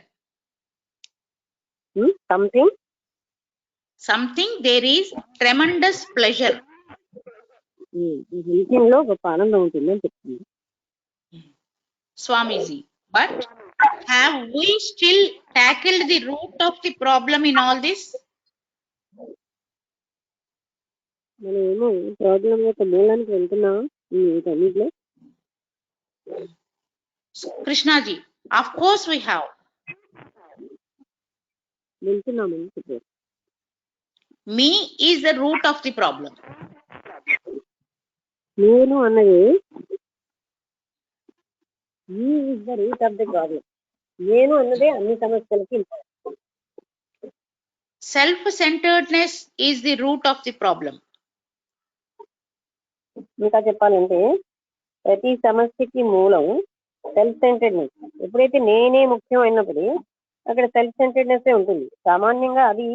Something there is tremendous pleasure. విషయంలో గొప్ప ఆనందం ఉంటుంది అని చెప్తుంది Swamiji, but have we still tackled the root of the problem in all this? మనం ఏమో ప్రాబ్లం యొక్క మూలానికి వెళ్తున్నాం వీటన్నిటిలో. Krishnaji, of course we have. వెళ్తున్నామని చెప్పారు. Me is the root of the problem. నేను అన్నది me is the root of the problem. నేను అన్నదే అన్ని సమస్యలకి. Self-centeredness is the root of the problem. ఇంకా చెప్పాలంటే ప్రతి సమస్యకి మూలం సెల్ఫ్ సెంటర్డ్నెస్. ఎప్పుడైతే నేనే ముఖ్యం అయినప్పుడు అక్కడ సెల్ఫ్ సెంటర్డ్నెస్ ఉంటుంది. సామాన్యంగా అది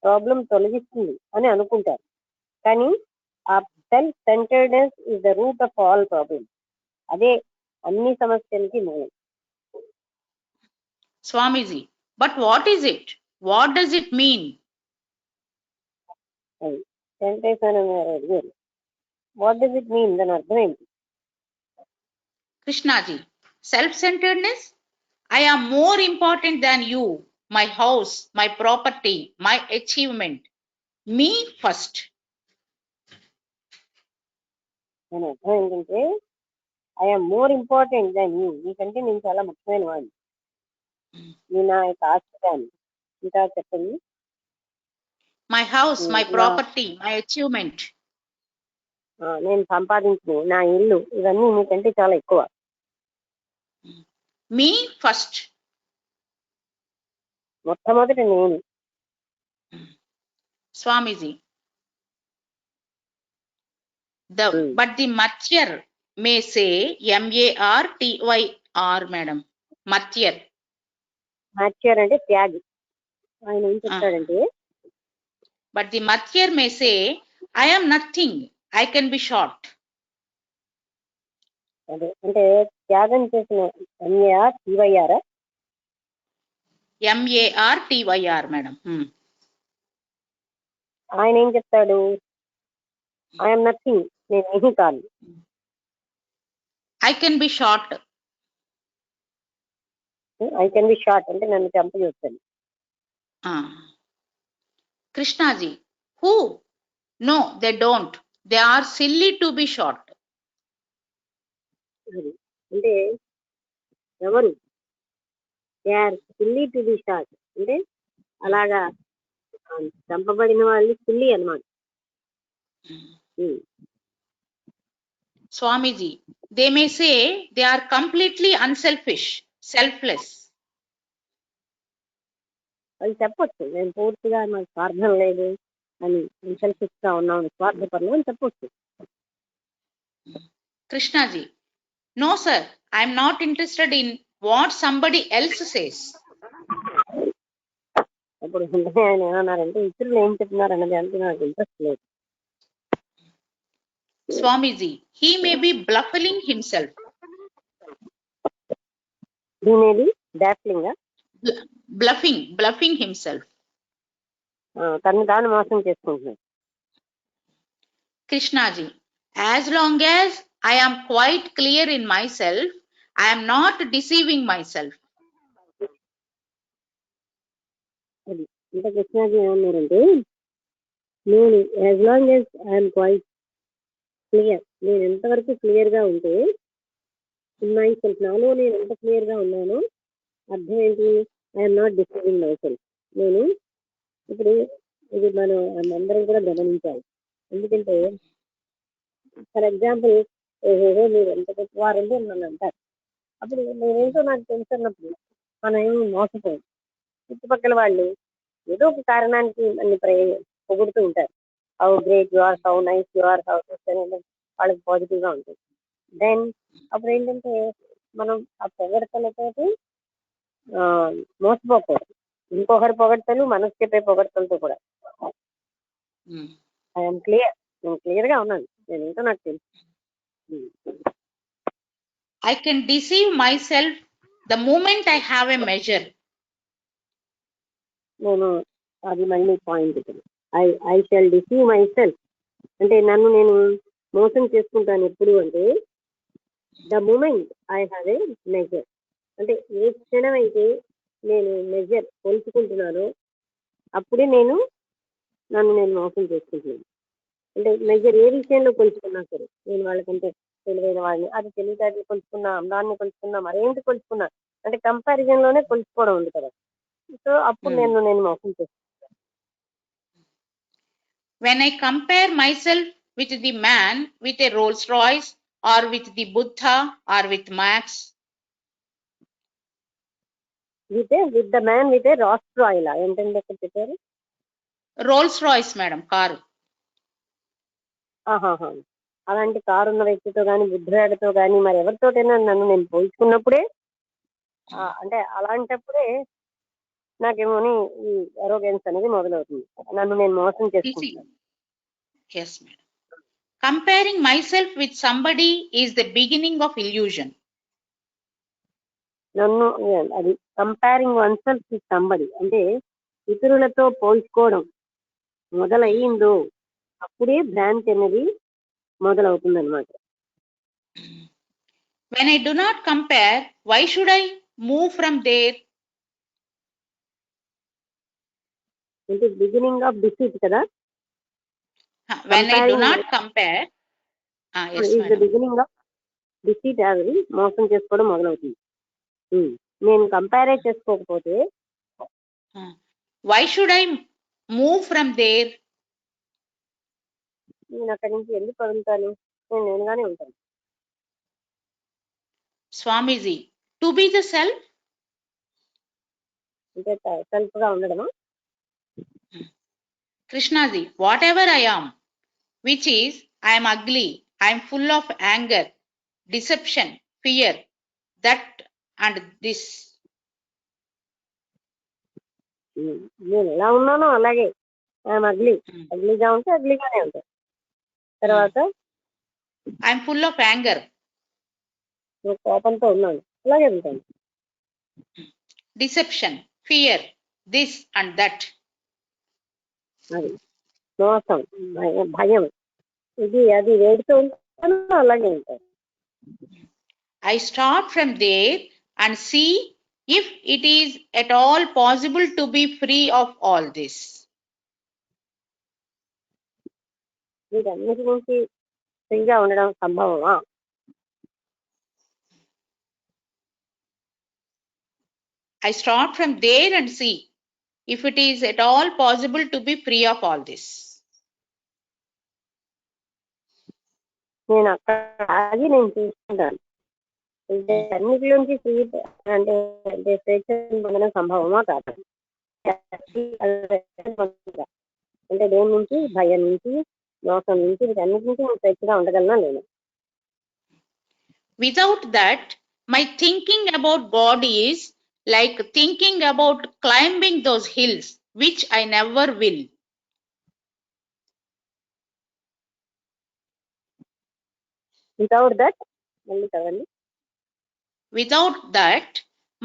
ప్రాబ్లం తొలగిస్తుంది అని అనుకుంటారు, కానీ ఆ self centredness is the root of all problems. అదే అన్ని సమస్యలకి మూలం. Swamiji, but what is it? What does it mean? What does it mean, దాని అర్థం ఏంటి? Krishnaji, self-centeredness? I am more important than you, my house, my property, my achievement. Me first. దాని అర్థం ఏంటంటే I'm more important than you, నీకంటే నేను చాలా ముఖ్యమైన వాడిని, నీ నా యొక్క ఆస్తిదాన్ని. ఇంకా చెప్పండి. మై హౌస్, మై నా ప్రాపర్టీ, మై అచీవ్మెంట్. నేను సంపాదించిన నా ఇల్లు, ఇవన్నీ నీకంటే చాలా ఎక్కువ. మీ ఫస్ట్. మొట్టమొదటి నేను. స్వామీజీ, but the Matyar may say MARTYR, madam. Matyar. మాచ్యర్ అంటే త్యాగి. ఆయన ఏం చెప్తాడంటే But the Matyar may say, I am nothing, I can be short. అదే అంటే త్యాగం చేసిన ఎంఏఆర్ టీవైఆర్ MARTYR, madam. ఆయన ఏం చెప్తాడు, ఐఎమ్ నథింగ్, నేను ఏమీ కాదు. I can be short. I can be short అంటే నన్ను చంపజేస్తాను. Krishnaji, who? No, they don't. They are silly to be short. అది అంటే ఎవరు, they are silly to be short అంటే అలాగా చంపబడిన వాళ్ళు సిల్లీ అన్నమాట. Swamiji, they may say they are completely unselfish, selfless. వాళ్ళు చెప్పొచ్చు, నేను పూర్తిగా నాకు స్వార్థం లేదు అని, సెల్ఫిష్ గా ఉన్నాను, స్వార్థపరులు అని చెప్పొచ్చు. Krishnaji, no sir, I am not interested in what somebody else says. అప్పుడు ఆయన ఏమన్నారంటే ఇతరులు ఏం చెప్తున్నారు అన్నది అంటే నాకు ఇంట్రెస్ట్ లేదు. Swamiji, he may be bluffing himself. దీనేది డాఫ్లింగ్, Bluffing himself. తను తాను మోసం చేసుకుంటున్నాడు. Krishnaji, as long as I am quite clear in myself, I am not deceiving myself. అది అంటే కృష్ణాజీ ఏమన్నారంటే నేను as long as I'm quite clear, నేను ఎంతవరకు క్లియర్ గా ఉంటే మై సెల్ఫ్, నాలో నేను ఎంత క్లియర్ గా ఉన్నానో అర్థం ఏంటి, I'm not deceiving my self. నేను ఇప్పుడు ఇది మనం అందరం కూడా గమనించాలి. ఎందుకంటే ఫర్ ఎగ్జాంపుల్ ఏదో మీరు ఎంత గొప్పవారంటే నన్ను అంటారు, అప్పుడు నేనేంటో నాకు తెలుసు అన్నప్పుడు మనం ఏమి మోసపోయాం. చుట్టుపక్కల వాళ్ళు ఏదో ఒక కారణానికి నన్ను పొగుడుతూ ఉంటారు, how great you are, how nice you are, how వాళ్ళకి పాజిటివ్ గా ఉంటుంది. దెన్ అప్పుడు ఏంటంటే మనం ఆ పొగడతలతోటి మోసపోకూడదు. ఇంకొకరి పొగడతలు మనసు చెప్పే పొగడతలతో కూడా ఐఎమ్ క్లియర్, నేను క్లియర్ గా ఉన్నాను, నేను ఏంటో నాకు తెలుసు. I can deceive myself the moment I have a measure. నేను అది మళ్ళీ పాయింట్ ఇప్పుడు I shall deceive myself అంటే నన్ను నేను మోసం చేసుకుంటాను ఎప్పుడు అంటే the moment I have a measure, అంటే ఏ క్షణం అయితే నేను మెజర్ కొలుచుకుంటున్నానో అప్పుడే నన్ను నేను మోసం చేసుకుంటున్నాను. అంటే మెజర్ ఏ విషయంలో కొలుచుకున్నా సరే, నేను వాళ్ళకంటే తెలివైన వాళ్ళని, అది తెలివితేటలు కొలుచుకున్నా, అందాన్ని కొలుచుకున్నా, మరేంటి కొలుచుకున్నా అంటే కంపారిజన్ లోనే కొలుచుకోవడం ఉంది కదా. సో అప్పుడు నేను మోసం చేస్తాను. When I compare myself with the man with a Rolls Royce, or with the Buddha, or with Max. With the man with a Rolls Royce ఏంటంటే ఎక్కడ చెప్పారు, Rolls Royce, madam, కారు. అలాంటి కారు ఉన్న వ్యక్తితో కానీ, బుద్ధుడితో కానీ, మరి ఎవరితోటైనా నన్ను నేను పోల్చుకున్నప్పుడే అంటే అలాంటప్పుడే నాకేమోని ఈ అరోగెన్స్ అనేది మొదలవుతుంది, నన్ను నేను మోసం చేసుకుంటాను. Yes, madam. Comparing myself with somebody is the beginning of illusion. నన్ను అది comparing one self with somebody అంటే ఇతరులతో పోల్చుకోవడం మొదలయ్యిందో అప్పుడే భ్రాంతి అనేది మొదలవుతుంది అనమాట. When I do not compare, why should I move from there? అంటే బిగినింగ్ ఆఫ్ డిసీట్ కదా. When I do Comparing not compare, yes, is the madam. beginning of deceit. అది మోసం చేసుకోవడం మొదలవుతుంది. నేను కంపేర్ చేసుకోకపోతే Why should I move from there? నేను అక్కడి నుంచి ఎందుకు కదులుతాను? నేను నేనుగానే ఉంటాను. Swamiji, to be the self? అంటే సెల్ఫ్ గా ఉండడమా? Krishnaji, whatever I am, which is I am ugly, I am full of anger, deception, fear, that and this. నేను ఎలా ఉన్నానో అలాగే ఐఎమ్ అగ్లీ. అగ్లీగా ఉంటే అగ్లీగానే ఉంటాను. తర్వాత I am full of anger. నేను కోపంతో ఉన్నాను, అలాగే ఉంటాను. Deception, fear, this and that. అది మోసం, భయం, ఇది అది వేడితో ఉంటాను, అలాగే ఉంటాను. I start from there and see if it is at all possible to be free of all this. వీటన్నిటి నుంచి ఫ్రీగా ఉండడం సంభవమా? I start from there and see if it is at all possible to be free of all this. నేను అక్కడ ఆగి నేను చూసుకుంటాను, అన్నిటిలోంచి free అంటే స్వేచ్ఛ పొందడం సంభవమా కాదు. అంటే దేని నుంచి? భయం నుంచి, మోసం నుంచి, వీటన్నిటి నుంచి నేను స్వేచ్ఛగా ఉండగలనా నేను? Without that, my thinking about God is like thinking about climbing those hills, which I never will. Without that, మళ్ళీ చదవండి. Without that,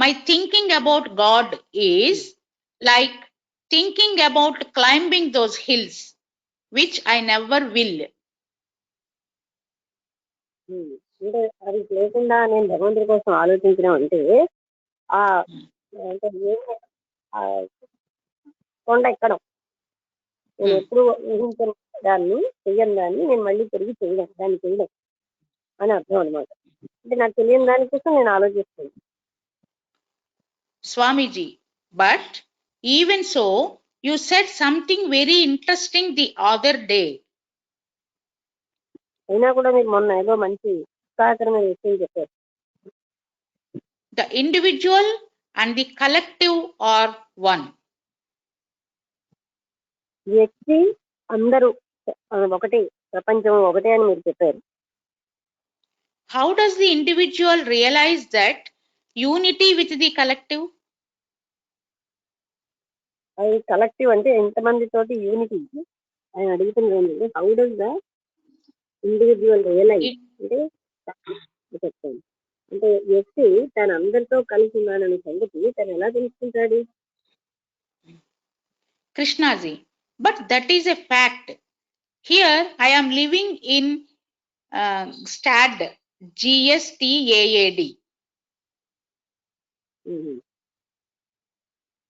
my thinking about God is like thinking about climbing those hills, which I never will. అంటే అది లేకుండా నేను భగవంతుడి కోసం ఆలోచించడం అంటే ఆ అంటే కొండ ఎక్కడం. నేను ఎప్పుడు ఊహించిన దాన్ని చెయ్యని దాన్ని నేను మళ్ళీ తిరిగి చేయడం, దాన్ని చేయడం అని అర్థం అనమాట. అంటే నాకు తెలియని దానికోసం నేను ఆలోచిస్తాను. Swamiji, but even so, you said something very interesting the other day. అయినా కూడా మీరు మొన్న ఏదో మంచి ఉత్సాహకరమైన విషయం చెప్పారు. The individual and the collective are one. వ్యక్తి అందరూ ఒకటి, ప్రపంచం ఒకటే అని మీరు చెప్పారు. How does the individual realize that unity with the collective? అది కలెక్టివ్ అంటే ఎంతమంది తోటి యూనిటీ ఆయన అడుగుతుంది. How does the individual realise అంటే చెప్తాను. అంటే వ్యక్తి తన అందరితో కలిసి ఉన్నాననే సంగతి తను ఎలా తెలుసుకుంటాడు? Krishnaji, but that is a fact. Here I am living in STAD, GSTAAD.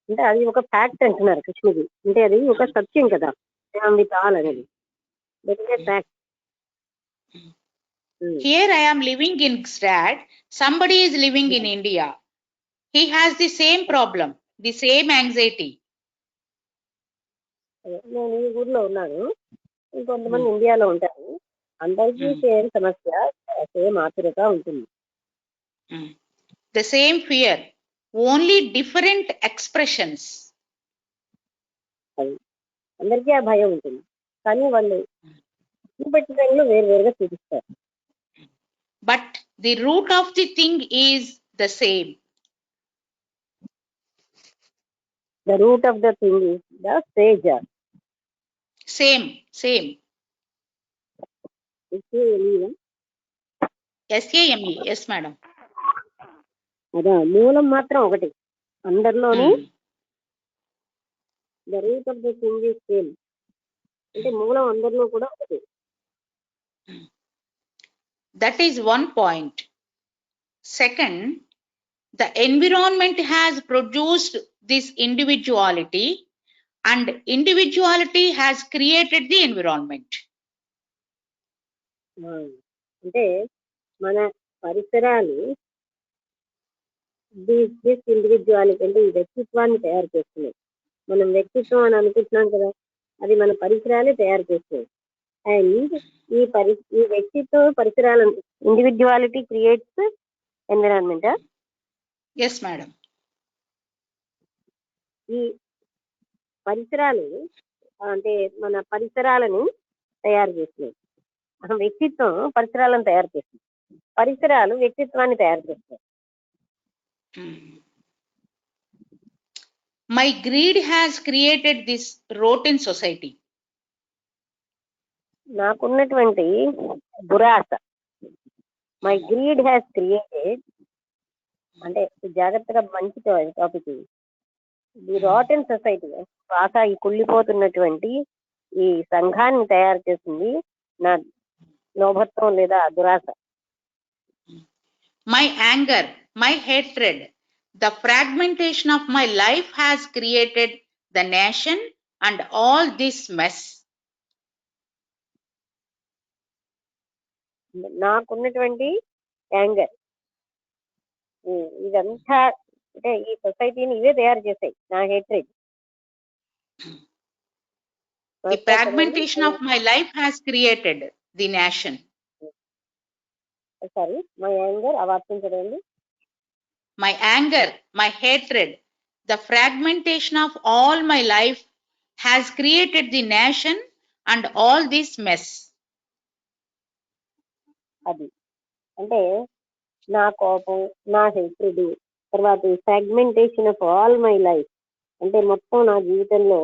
అంటే అది ఒక ఫ్యాక్ట్ అంటున్నారు కృష్ణజీ. అంటే అది ఒక సత్యం కదా, అనేది. Fact. Here I am living in STAD. Somebody is living in India. He has the same problem, the same anxiety. నేను ఈ ఊర్లో ఉన్నాను, ఇంకొంతమంది ఇండియాలో ఉంటారు. అందరికీ సేమ్ సమస్య, సేమ్ ఆతురత ఉంటుంది. The same fear, only different expressions. అందరికీ ఆ భయం ఉంటుంది, కానీ వాళ్ళు చూపెట్టడంలో వేరువేరుగా చూపిస్తారు. But the root of the thing is the same. The root of the thing is the sage. Same. SAME. Yes, madam. అదా మూలం మాత్రం ఒకటి అందరిలోని. The root of the thing is same. అంటే మూలం అందరిలో కూడా ఒకటి. That is one point. Second, the environment has produced this individuality and individuality has created the environment. అంటే మన పరిసరాలు దిస్ ఇండివిజువాలిటీ అంటే ఈ వ్యక్తిత్వాన్ని తయారు చేస్తున్నాయి. మనం వ్యక్తిత్వం అని అనుకుంటున్నాం కదా, అది మన పరిసరాలే తయారు చేస్తున్నాయి. అండ్ ఈ వ్యక్తిత్వం పరిసరాలను individuality creates environment. Yes, madam. ఈ పరిసరాలు అంటే మన పరిసరాలను తయారు చేస్తున్నాయి. వ్యక్తిత్వం పరిసరాలను తయారు చేస్తుంది, పరిసరాలు వ్యక్తిత్వాన్ని తయారు చేస్తాయి. My greed has created this rotten society. నాకున్నటువంటి దురాశ, మై గ్రీడ్ హ్యాస్ క్రియేటెడ్ అంటే జాగ్రత్తగా మంచి టాపిక్ ఇది. ది రాటన్ సొసైటీ బాగా ఈ కుళ్ళిపోతున్నటువంటి ఈ సంఘాన్ని తయారు చేసింది నా లోభత్వం లేదా దురాశ. My anger, my hatred, the fragmentation of my life has created the nation and all this mess. నాకున్నటువంటి యాంగర్, ఇదంతా అంటే ఈ సొసైటీని ఇవే తయారు చేశాయి. నా hatred, The fragmentation of my life has created the nation. Sorry my anger అవార్తించడండి. My anger, my hatred, the fragmentation of all my life has created the nation and all this mess. అది అంటే నా కోపం, నా hatred, తర్వాత fragmentation of all my life అంటే మొత్తం నా జీవితంలో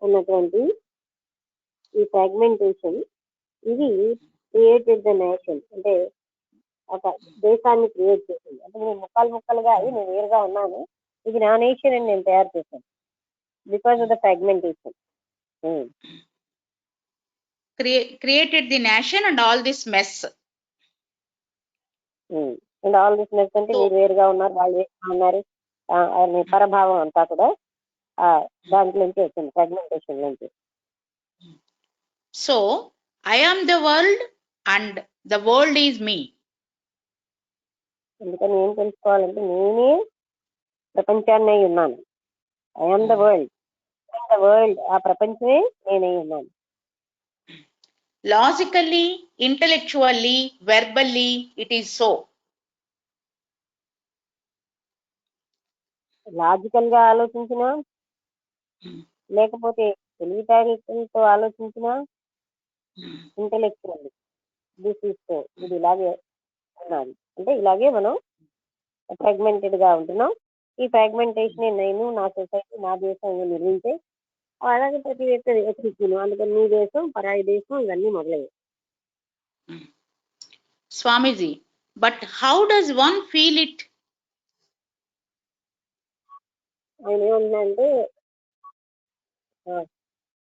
ఉన్నటువంటి ఈ ఫ్రాగ్మెంటేషన్ ఇది క్రియేటెడ్ ద నేషన్ అంటే ఒక దేశాన్ని క్రియేట్ చేసింది. అంటే నేను ముక్కలు ముక్కలుగా అయి నేను వేరుగా ఉన్నాను, ఇది నా నేషన్ అని నేను తయారు చేశాను because of the fragmentation. Created the nation and all this mess. And all this mess అంటే మీరు వేరుగా ఉన్నారు, వాళ్ళు వేరుగా ఉన్నారు అనే పరభావం అంతా కూడా దాంట్లో నుంచి వచ్చింది, ఫ్రాగ్మెంటేషన్ నుంచి. So, I am the world and the world is me. అందుకని ఏం తెలుసుకోవాలంటే నేనే ప్రపంచాన్ని అయి ఉన్నాను. ఐఎమ్ ద వరల్డ్, ఆ ప్రపంచమే నేనై ఉన్నాను. Logically, intellectually, verbally, it is so. Logical గా ఆలోచించినా లేకపోతే తెలివితేటలతో ఆలోచించినా ఇంటెలెక్చువల్ దిస్ ఈస్ సో, ఇది ఇలాగే ఉన్నాను అంటే ఇలాగే మనం ఫ్రాగ్మెంటెడ్ గా ఉంటున్నాం. ఈ ఫ్రాగ్మెంటేషన్ నేను, నా సొసైటీ, నా దేశం నిర్మించే అలాగే ప్రతి వ్యక్తిను, అందుకని నీ దేశం, పరాయి దేశం, ఇవన్నీ మొదలయ్యాయి. Swamiji, but how does one feel it? ఆయన ఏమన్నారంటే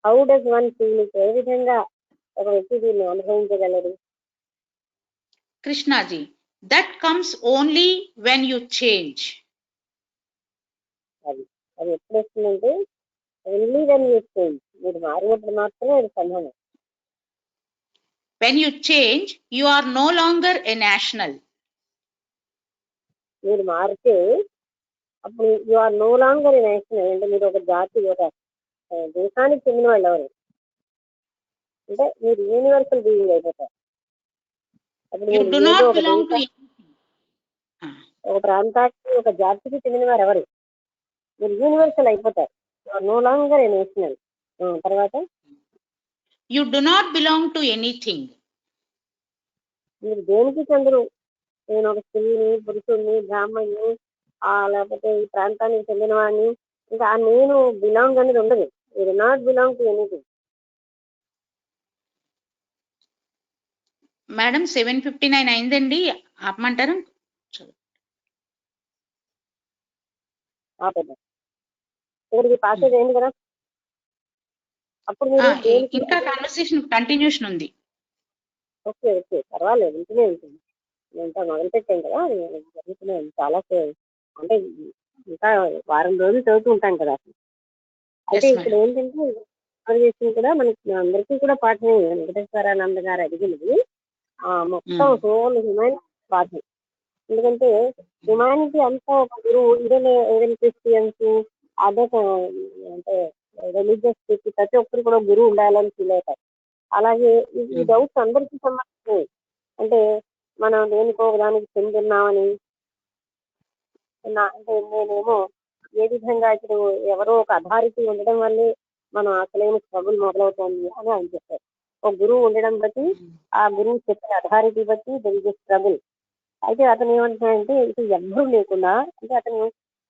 how does one feel it, ఏ విధంగా ఒక వ్యక్తి దీన్ని అనుభవించగలడు? Krishnaji, that comes only when you change. అది అది ఎప్పుడు వస్తుందంటే ఓన్లీ వెన్ యూ చేంజ్, మీరు మారినప్పుడు మాత్రమే అది సంభవం. When you change, you are no longer a national. మీరు మారితే అప్పుడు you are no longer national అంటే మీరు ఒక జాతి, ఒక దేశానికి చెందిన వాళ్ళు ఎవరు అంటే మీరు యూనివర్సల్ బీయింగ్ అయిపోతారు. అప్పుడు You do not belong to ఒక ప్రాంతానికి, ఒక జాతికి చెందిన వారు ఎవరు, మీరు యూనివర్సల్ అయిపోతారు. You are no longer a national. తర్వాత you do not belong to anything. మీరు దేనికి చెందరు. నేను ఒక స్త్రీని, పురుషుడిని, బ్రాహ్మణ్ణి లేకపోతే ఈ ప్రాంతానికి చెందిన వాడిని, ఇంకా నేను బిలాంగ్ అనేది ఉండదు. You do not belong to anything. Madam 7:59 అయిందండి, ఆపమంటారు? ఇక్కడికి పాసేజ్ అయింది కదా, అప్పుడు మీరు ఇంకా కన్వర్సేషన్ కంటిన్యూషన్ ఉంది. ఓకే ఓకే పర్వాలేదు, ఇంటనే ఉంటుంది. ఇంకా మొదలు పెట్టాం కదా, జరుగుతున్నాయి చాలా అంటే ఇంకా వారం రోజులు చదువుతూ ఉంటాం కదా. అయితే ఎస్ ఇక్కడ మేడం. ఏంటంటే కాన్వర్జేషన్ కూడా మనకి అందరికీ కూడా పాఠమే వెంకటేశ్వరానంద గారు అడిగినది మొత్తం హోల్ హ్యుమానిటీ పాఠం. ఎందుకంటే హ్యుమానిటీ అంతా ఒక గురువు ఈవెన్ క్రిస్టియన్స్ అదర్ అంటే రిలీజియస్ ప్రతి ఒక్కరు కూడా గురువు ఉండాలని ఫీల్ అవుతారు. అలాగే ఈ డౌట్స్ అందరికీ సంబంధించినవి. అంటే మనం దేనికో దానికి చెందున్నామని అంటే నేనేమో ఏ విధంగా ఇప్పుడు ఎవరో ఒక అథారిటీ ఉండడం వల్లే మనం అసలైన స్ట్రగుల్ మొదలవుతోంది అని ఆయన చెప్పారు. ఒక గురువు ఉండడం బట్టి ఆ గురువు చెప్పిన అథారిటీ బట్టి దెర్ ఇస్ స్ట్రగుల్. అయితే అతను ఏమంటున్నాడంటే ఇటు ఎవ్వరూ లేకుండా అంటే అతను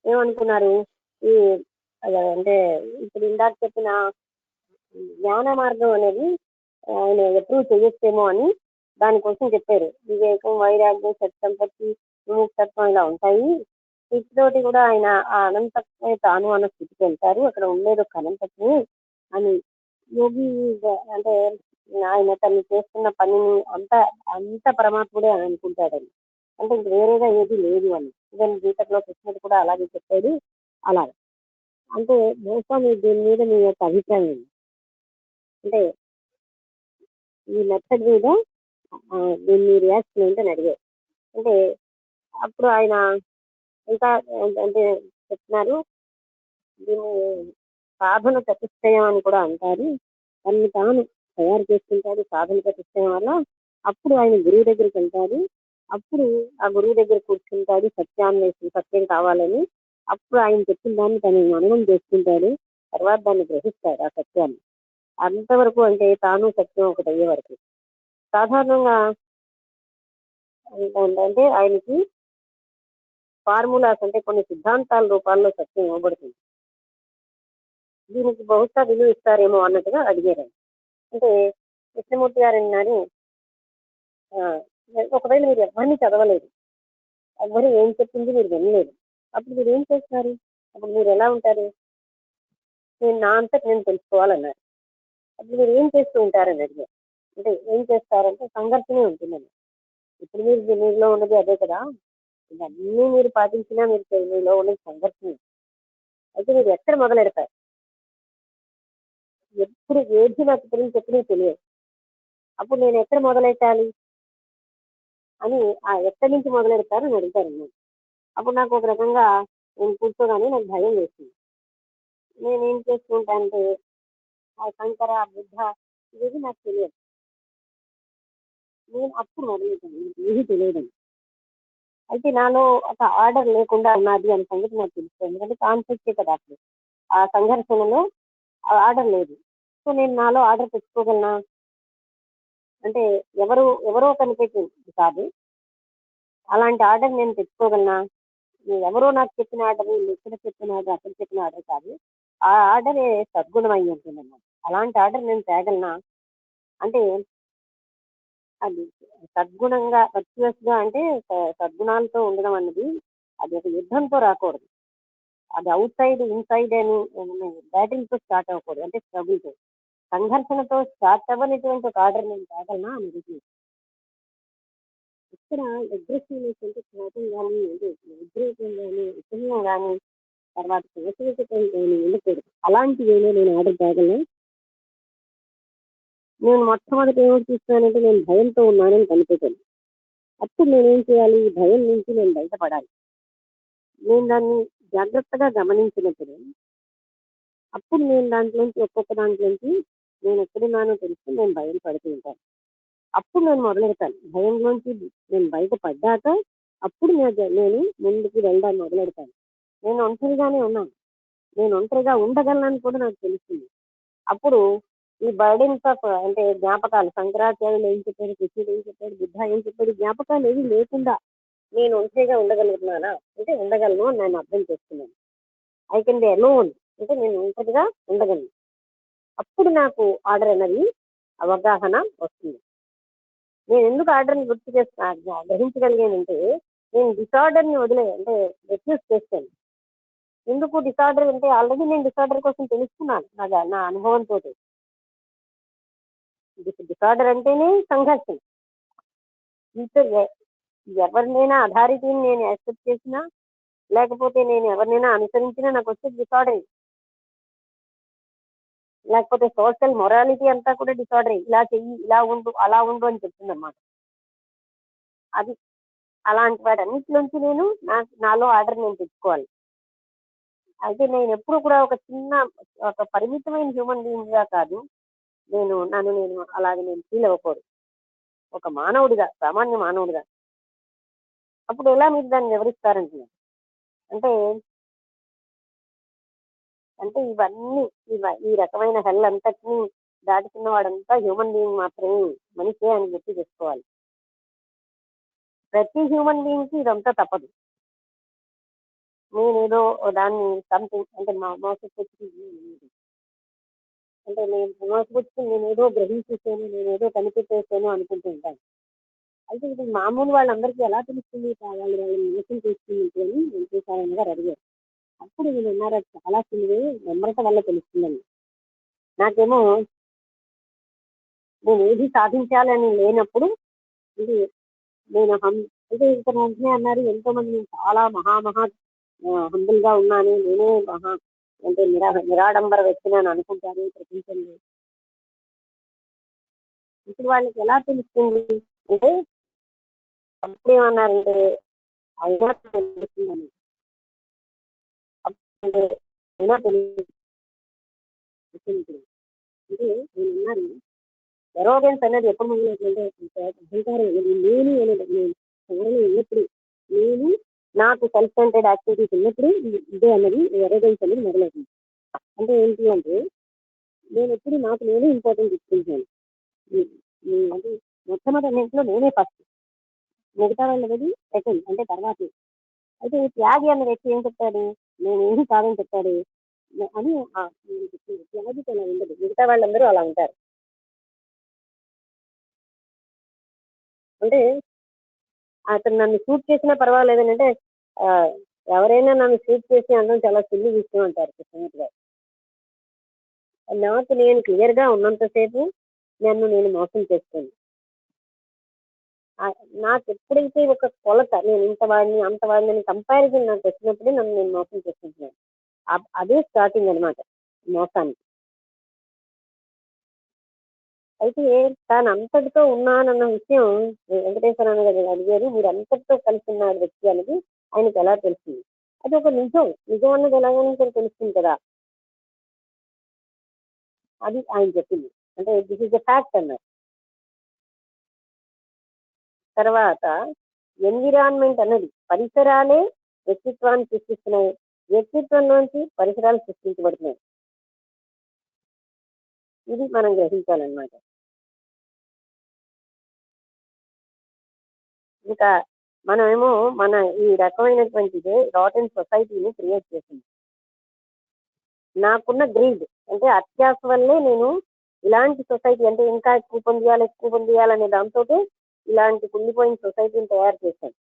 ఏమనుకున్నారు ఈ అంటే ఇప్పుడు ఇందాక చెప్పిన జ్ఞాన మార్గం అనేది ఆయన ఎప్పుడు చేయొచ్చేమో అని దానికోసం చెప్పారు. వివేకం, వైరాగ్యం, సత్సంపత్తి, విముక్తత్వం ఇలా ఉంటాయి. వీటితోటి కూడా ఆయన ఆ అనంతత్వమే తాను అన్న స్థితికి వెళ్తారు. అక్కడ ఉండేది ఒక అనంతత్వమే అని యోగి అంటే ఆయన తను చేస్తున్న పనిని అంత పరమాత్ముడే అని అనుకుంటాడని. అంటే ఇంక వేరేగా ఏది లేదు అని. ఈవెన్ గీతలో కృష్ణుడు కూడా అలాగే చెప్పాడు. అలా అంటే బహుశా దీని మీద మీ యొక్క అభిప్రాయం ఏంటి? అంటే ఈ మెథడ్ మీద దీన్ని రియాక్షన్ ఏంటని అడిగారు. అంటే అప్పుడు ఆయన ఇంకా అంటే చెప్తున్నారు దీన్ని సాధన చతుష్టయం అని కూడా అంటారు. తనని తాను తయారు చేసుకుంటాడు సాధన చతుష్టయం వల్ల. అప్పుడు ఆయన గురువు దగ్గరికి వెళ్తాడు. అప్పుడు ఆ గురువు దగ్గర కూర్చుంటాడు సత్యం కావాలని. అప్పుడు ఆయన చెప్పిన దాన్ని తను మననం చేసుకుంటాడు. తర్వాత దాన్ని గ్రహిస్తాడు ఆ సత్యాన్ని. అంతవరకు అంటే తాను సత్యం ఒకటి అయ్యే వరకు సాధారణంగా ఏంటంటే ఆయనకి ఫార్ములాస్ అంటే కొన్ని సిద్ధాంతాల రూపాల్లో సత్యం ఇవ్వబడుతుంది. దీనికి బహుశా విలువ ఇస్తారేమో అన్నట్టుగా అడిగారు. అంటే కృష్ణమూర్తి గారు అన్నారు ఒకవేళ మీరు ఎవరిని చదవలేదు, ఎవరు ఏం చెప్పింది మీరు వినలేదు, అప్పుడు మీరు ఏం చేస్తారు? అప్పుడు మీరు ఎలా ఉంటారు? నేను నా అంతటి నేను తెలుసుకోవాలన్నారు. అప్పుడు మీరు ఏం చేస్తూ ఉంటారని అడిగారు. అంటే ఏం చేస్తారంటే సంఘర్షణే ఉంటుందండి. ఇప్పుడు మీలో ఉన్నది అదే కదా, ఇవన్నీ మీరు పాటించినా మీలో ఉన్నది సంఘర్షణ. అయితే మీరు ఎక్కడ మొదలెడతారు? ఎప్పుడు ఏది నాకు గురించి చెప్పినా తెలియదు. అప్పుడు నేను ఎక్కడ మొదలెట్టాలి అని ఎక్కడి నుంచి మొదలెడతారు అని అడుగుతారు నేను. అప్పుడు నాకు ఒక రకంగా నేను కూర్చోగానే నాకు భయం వేస్తుంది. నేనేం చేస్తూ ఉంటానంటే ఆ శంకర బుద్ధ ఇవేది నాకు తెలియదు. నేను అప్పుడు మొదలెట్టాను, ఏది తెలియదండి. అయితే నాలో ఒక ఆర్డర్ లేకుండా ఉన్నది అనే సంగతి నాకు తెలుస్తుంది. ఎందుకంటే కాన్సెప్టే కదా అప్పుడు ఆ సంఘర్షణలో ఆర్డర్ లేదు. సో నేను నాలో ఆర్డర్ తెచ్చుకోగలనా అంటే ఎవరో కనిపెట్టింది కాదు. అలాంటి ఆర్డర్ నేను తెచ్చుకోగలనా? ఎవరో నాకు చెప్పిన ఆర్డర్, ఇక్కడ చెప్పిన ఆర్డర్, అక్కడ చెప్పిన ఆర్డర్ కాదు. ఆ ఆర్డరే సద్గుణం అయి ఉంటుందన్నమాట. అలాంటి ఆర్డర్ నేను తేగలనా అంటే అది సద్గుణంగా వర్చువస్ గా అంటే సద్గుణాలతో ఉండడం అన్నది అది ఒక యుద్ధంతో రాకూడదు. అది అవుట్ సైడ్ ఇన్సైడ్ అని బ్యాటిల్ తో స్టార్ట్ అవ్వకూడదు. అంటే స్ట్రగుల్ తో సంఘర్షణతో స్టార్ట్ అవ్వనటువంటి ఒక ఆర్డర్ నేను తేగలనా అని అడుగుతుంది. ఇక్కడ అగ్రెసివ్నెస్ అంటే కోపం కానీ అంటే ఉద్రేకం కానీ ఉత్సాహం కానీ తర్వాత వ్యతిరేకతం కానీ ఉండకూడదు. అలాంటి వేలో నేను ఆర్డర్ తేగలను. నేను మొట్టమొదటి ఏమిటి చూస్తానంటే నేను భయంతో ఉన్నానని కనిపెట్టాను. అప్పుడు నేనేం చేయాలి? ఈ భయం నుంచి నేను బయటపడాలి. నేను దాన్ని జాగ్రత్తగా గమనించినప్పుడు అప్పుడు నేను దాంట్లోంచి ఒక్కొక్క దాంట్లోంచి నేను ఎక్కడున్నానో తెలుసుకుని నేను భయం పడుతూ ఉంటాను. అప్పుడు నేను మొదలెడతాను. భయంలోంచి నేను బయటపడ్డాక అప్పుడు నేను ముందుకు వెళ్ళడం మొదలెడతాను. నేను ఒంటరిగానే ఉన్నాను. నేను ఒంటరిగా ఉండగలనని కూడా నాకు తెలుస్తుంది. అప్పుడు ఈ బర్డెన్స్ ఆఫ్ అంటే జ్ఞాపకాలు శంకరాచార్యులు ఏం చెప్పారు, కృష్ణుడు ఏం చెప్పాడు, బుద్ధ ఏం చెప్పాడు, జ్ఞాపకాలు ఏవి లేకుండా నేను ఒంటరిగా ఉండగలుగుతున్నానా అంటే ఉండగలను అని నేను అర్థం చేస్తున్నాను. ఐ కెన్ బి అలోన్ అంటే నేను ఒంటరిగా ఉండగలను. అప్పుడు నాకు ఆర్డర్ అనేది అవగాహన వస్తుంది. నేను ఎందుకు ఆర్డర్ని గ్రహించగలిగానంటే నేను డిసార్డర్ని అంటే రెఫ్యూజ్ చేస్తాను. ఎందుకు డిసార్డర్ అంటే ఆల్రెడీ నేను డిసార్డర్ కోసం తెలుసుకున్నాను నా అనుభవంతో. డిసార్డర్ అంటేనే సంఘర్షణ. ఇంకా ఎవరినైనా అథారిటీని నేను యాక్సెప్ట్ చేసినా లేకపోతే నేను ఎవరినైనా అనుసరించినా నాకు వచ్చే డిసార్డర్. లేకపోతే సోషల్ మొరాలిటీ అంతా కూడా డిసార్డర్, ఇలా చెయ్యి, ఇలా ఉండు, అలా ఉండు అని చెప్తుంది అనమాట. అది అలాంటి వాటన్నిటి నుంచి నేను నాలో ఆర్డర్ నేను తెచ్చుకోవాలి. అయితే నేను ఎప్పుడు కూడా ఒక పరిమితమైన హ్యూమన్ బీయింగ్ గా కాదు, నన్ను అలాగే నేను ఫీల్ అవ్వకూడదు. ఒక మానవుడిగా, సామాన్య మానవుడిగా. అప్పుడు ఎలా మీరు దాన్ని వివరిస్తారంటున్నారు అంటే అంటే ఇవన్నీ ఈ రకమైన హెల్ అంతటినీ దాటుతున్న వాడంతా హ్యూమన్ బీయింగ్ మాత్రమే, మనిషే అని గుర్తు చేసుకోవాలి. ప్రతి హ్యూమన్ బీయింగ్ కి ఇదంతా తప్పదు. నేనేదో దాన్ని సంథింగ్ అంటే మోసపుచ్చి అంటే నేనేదో గ్రహించేసాను, నేనేదో కనిపెట్టేసాను అనుకుంటూ ఉంటాను. అయితే ఇది మామూలు వాళ్ళందరికీ ఎలా తెలుస్తుంది, వాళ్ళని మోసం చేస్తుంది అని వెంకటేశ్వరరావు గారు అడిగారు. అప్పుడు నేను అన్నారు, అది చాలా సులువే, నమ్రత వల్ల తెలుస్తుందని. నాకేమో నేను ఏది సాధించాలని లేనప్పుడు ఇది నేను అంటే ఇంత వెంటనే అన్నారు, ఎంతో మంది నేను చాలా మహా హంబుల్ గా ఉన్నాను, నేనే అంటే నిరాడంబర వ్యక్తిని అని అనుకుంటారు ప్రపంచంలో. ఇప్పుడు వాళ్ళకి ఎలా తెలుస్తుంది అంటే అప్పుడు ఏమన్నారంటే అయినా తెలుస్తుందని. అప్పుడు అయినా తెలుస్తుంది అంటే నేను అన్నాను, ఎరోగెన్స్ అనేది ఎప్పుడు మొదలవుతుందంటే అహంకారం నేను ఉన్నప్పుడు, నేను నాకు సెల్ఫ్ సెంటర్డ్ యాక్టివిటీస్ ఉన్నప్పుడు ఇదే అన్నది ఎరోగెన్స్ అనేది మొదలవుతుంది. అంటే ఏంటి అంటే నేను ఎప్పుడు నాకు నేనే ఇంపార్టెంట్ ఇచ్చుకుంటాను. అంటే మొట్టమొదటిలో నేనే ఫస్ట్, మిగతా వాళ్ళది సెకండ్ అంటే తర్వాత. అయితే ఈ త్యాగి అన్న వ్యక్తి ఏం చెప్తాడు, నేనేమి కాదని చెప్తాడు అని త్యాగికి అలా ఉండదు, మిగతా వాళ్ళందరూ అలా ఉంటారు. అంటే అతను నన్ను షూట్ చేసినా పర్వాలేదని, అంటే ఎవరైనా నన్ను షూట్ చేసి అనడం చాలా సిల్లి విషయం అంటారు కృష్ణమూర్తి గారు. నాకు నేను క్లియర్ గా ఉన్నంతసేపు నేను మోసం చేసుకోను. నాకు ఎప్పుడైతే ఒక కొలత, నేను ఇంత వాడిని అంత వాడిని కంపారిజన్ నాకు వచ్చినప్పుడే నేను మోసం చేసుకుంటున్నాను. అదే స్టార్టింగ్ అనమాట మోసానికి. అయితే తాను అంతటితో ఉన్నానన్న విషయం వెంకటేశ్వర గారు అడిగారు, మీరు అంతటితో కలిసి ఉన్నాడు వ్యక్తి అనేది ఆయనకి ఎలా తెలిసింది? అది ఒక నిజం అన్నది ఎలాగైనా తెలుస్తుంది కదా, అది ఆయన చెప్పింది. అంటే దిస్ ఇస్ ద ఫ్యాక్ట్ అన్నారు. తర్వాత ఎన్విరాన్మెంట్ అన్నది, పరిసరాలే వ్యక్తిత్వాన్ని సృష్టిస్తున్నాయి, వ్యక్తిత్వంలోంచి పరిసరాలు సృష్టించబడుతున్నాయి. ఇది మనం గ్రహించాలన్నమాట. ఇంకా మనమేమో మన ఈ రకమైనటువంటిదే రాటన్ సొసైటీని క్రియేట్ చేసింది. నాకున్న గ్రీడ్ అంటే అత్యాస వల్లే నేను ఇలాంటి సొసైటీ, అంటే ఇంకా ఎక్కువ పొందియాలనే దాంతో ఇలాంటి కుళ్ళిపోయిన సొసైటీని తయారు చేశాను.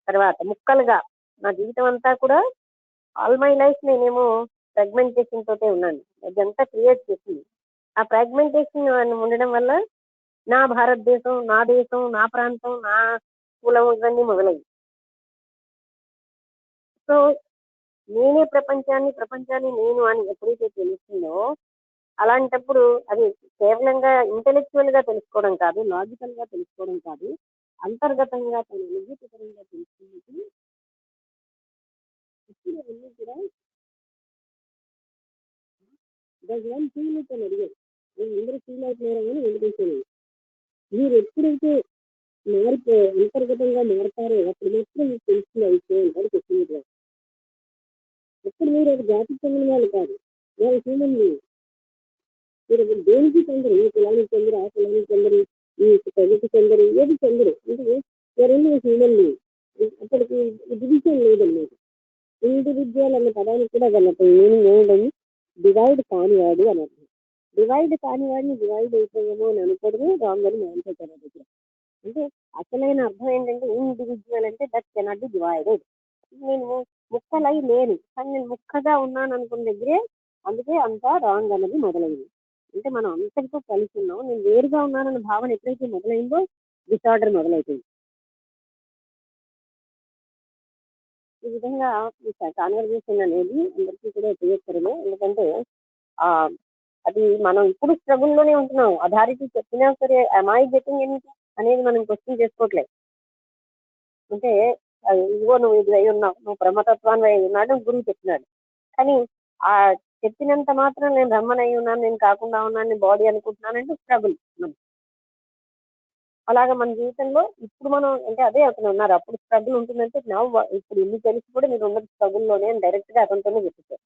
తర్వాత ముక్కలుగా నా జీవితం అంతా కూడా ఆల్ మై లైఫ్ నేనేమో ఫ్రాగ్మెంటేషన్ తోటే ఉన్నాను. అదంతా క్రియేట్ చేసింది. ఆ ఫ్రాగ్మెంటేషన్ ఉండడం వల్ల నా భారతదేశం, నా దేశం, నా ప్రాంతం, నా కులం ఇవన్నీ మొదలయ్యి. సో నేనే ప్రపంచాన్ని నేను అని ఎప్పుడైతే తెలుస్తుందో, అలాంటప్పుడు అది కేవలంగా ఇంటెలెక్చువల్ గా తెలుసుకోవడం కాదు, లాజికల్ గా తెలుసుకోవడం కాదు, అంతర్గతంగా తన అనుభూతిపరంగా తెలుసుకున్నప్పుడు ఇప్పుడు అన్నీ కూడా ఫీల్ అవుతాను అడిగారు. అందరూ ఫీల్ అవుతున్నారా అని వెంకటేశ్వర, మీరు ఎప్పుడైతే అంతర్గతంగా మారతారో అప్పుడు మాత్రం మీకు తెలుస్తుంది విషయం అని చెప్పింది. ఎప్పుడు మీరు ఒక జాతికి చెందిన వాళ్ళు కాదు, వాళ్ళు హ్యూమన్ బీయింగ్. మీరు దేనికి చెందరు, ఈ కులానికి చెందరు, ఆ కులానికి చెందరు, ఈ ప్రజకి చెందరు, ఏది చెందరు. అంటే ఎవరైనా హ్యూమన్ బీయింగ్. అక్కడికి డివిజన్ లేదన్నమాట. ఇండివిజువల్ అన్న పదానికి కూడా అదన్నట్టు ఏమిటని డివైడ్ కానివాడు అని అర్థం. డివైడ్ కానివాడిని డివైడ్ అయిపోయామో అని అనుకోవడమే రాంగ్ అని మాట్లాడతారు దగ్గర. అంటే అసలైన అర్థం ఏంటంటే ఇండివిజువల్ అంటే దట్ కెనాట్ బి డివైడెడ్. నేను ముక్కలై లేను, కానీ నేను ముక్కగా ఉన్నాను అనుకున్న దగ్గరే అందుకే అంతా రాంగ్ అన్నది మొదలైంది. అంటే మనం అంతటితో కలిసి ఉన్నాం, నేను వేరుగా ఉన్నానన్న భావన ఎప్పుడైతే మొదలైందో డిసార్డర్ మొదలైపోయింది. ఈ విధంగా ఈ కాన్వర్జేషన్ అనేది అందరికీ కూడా ఉపయోగకరమే. ఎందుకంటే అది మనం ఇప్పుడు స్ట్రగుల్లోనే ఉంటున్నాం. అథారిటీ చెప్పినా సరే ఐ గెటింగ్ ఎనీథింగ్ అనేది మనం క్వశ్చన్ చేసుకోవట్లేదు. అంటే ఇదిగో నువ్వు ఇది అయి ఉన్నావు, నువ్వు బ్రహ్మతత్వాన్ని అయి ఉన్నాడు గురువు చెప్పినాడు. కానీ ఆ చెప్పినంత మాత్రం నేను బ్రహ్మని అయి ఉన్నాను, నేను కాకుండా ఉన్నాను, బాడీ అనుకుంటున్నానంటే స్ట్రగుల్. అలాగా మన జీవితంలో ఇప్పుడు మనం అంటే అదే అతను ఉన్నారు. అప్పుడు స్ట్రగుల్ ఉంటుందంటే ఇప్పుడు ఇల్లు తెలిసి కూడా మీరు ఉన్నది స్ట్రగుల్లోనే అని డైరెక్ట్ గా అతనితోనే చెప్పేశారు.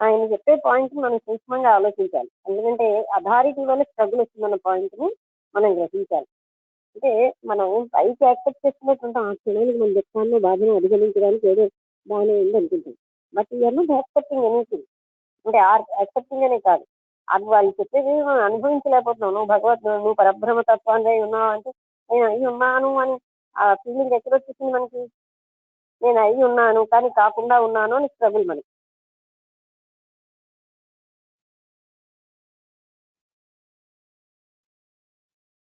ఆయన చెప్పే పాయింట్ మనం సూక్ష్మంగా ఆలోచించాలి. ఎందుకంటే అథారిటీ వల్ల స్ట్రగుల్ వస్తుందన్న పాయింట్ ని మనం గ్రహించాలి. అంటే మనం పైకి యాక్సెప్ట్ చేస్తున్నట్టు ఆ క్షణానికి మన దుఃఖాన్ని బాధను అధిగమించడానికి ఏదో బాగానే ఉంది అనుకుంటాం. బట్ ఇవన్నీ యాక్సెప్టింగ్ ఎనీథింగ్ అంటే యాక్సెప్టింగ్ అనే కాదు, అది వాళ్ళు చెప్పేది మనం అనుభవించలేకపోతున్నాం. నువ్వు పరబ్రహ్మ తత్వాన్ని అయి ఉన్నావు అంటే నేను అయి ఉన్నాను అని ఆ ఫీలింగ్ ఎక్కడ వచ్చేసింది మనకి? నేను అయి ఉన్నాను కానీ కాకుండా ఉన్నాను అని స్ట్రగుల్ మనకి.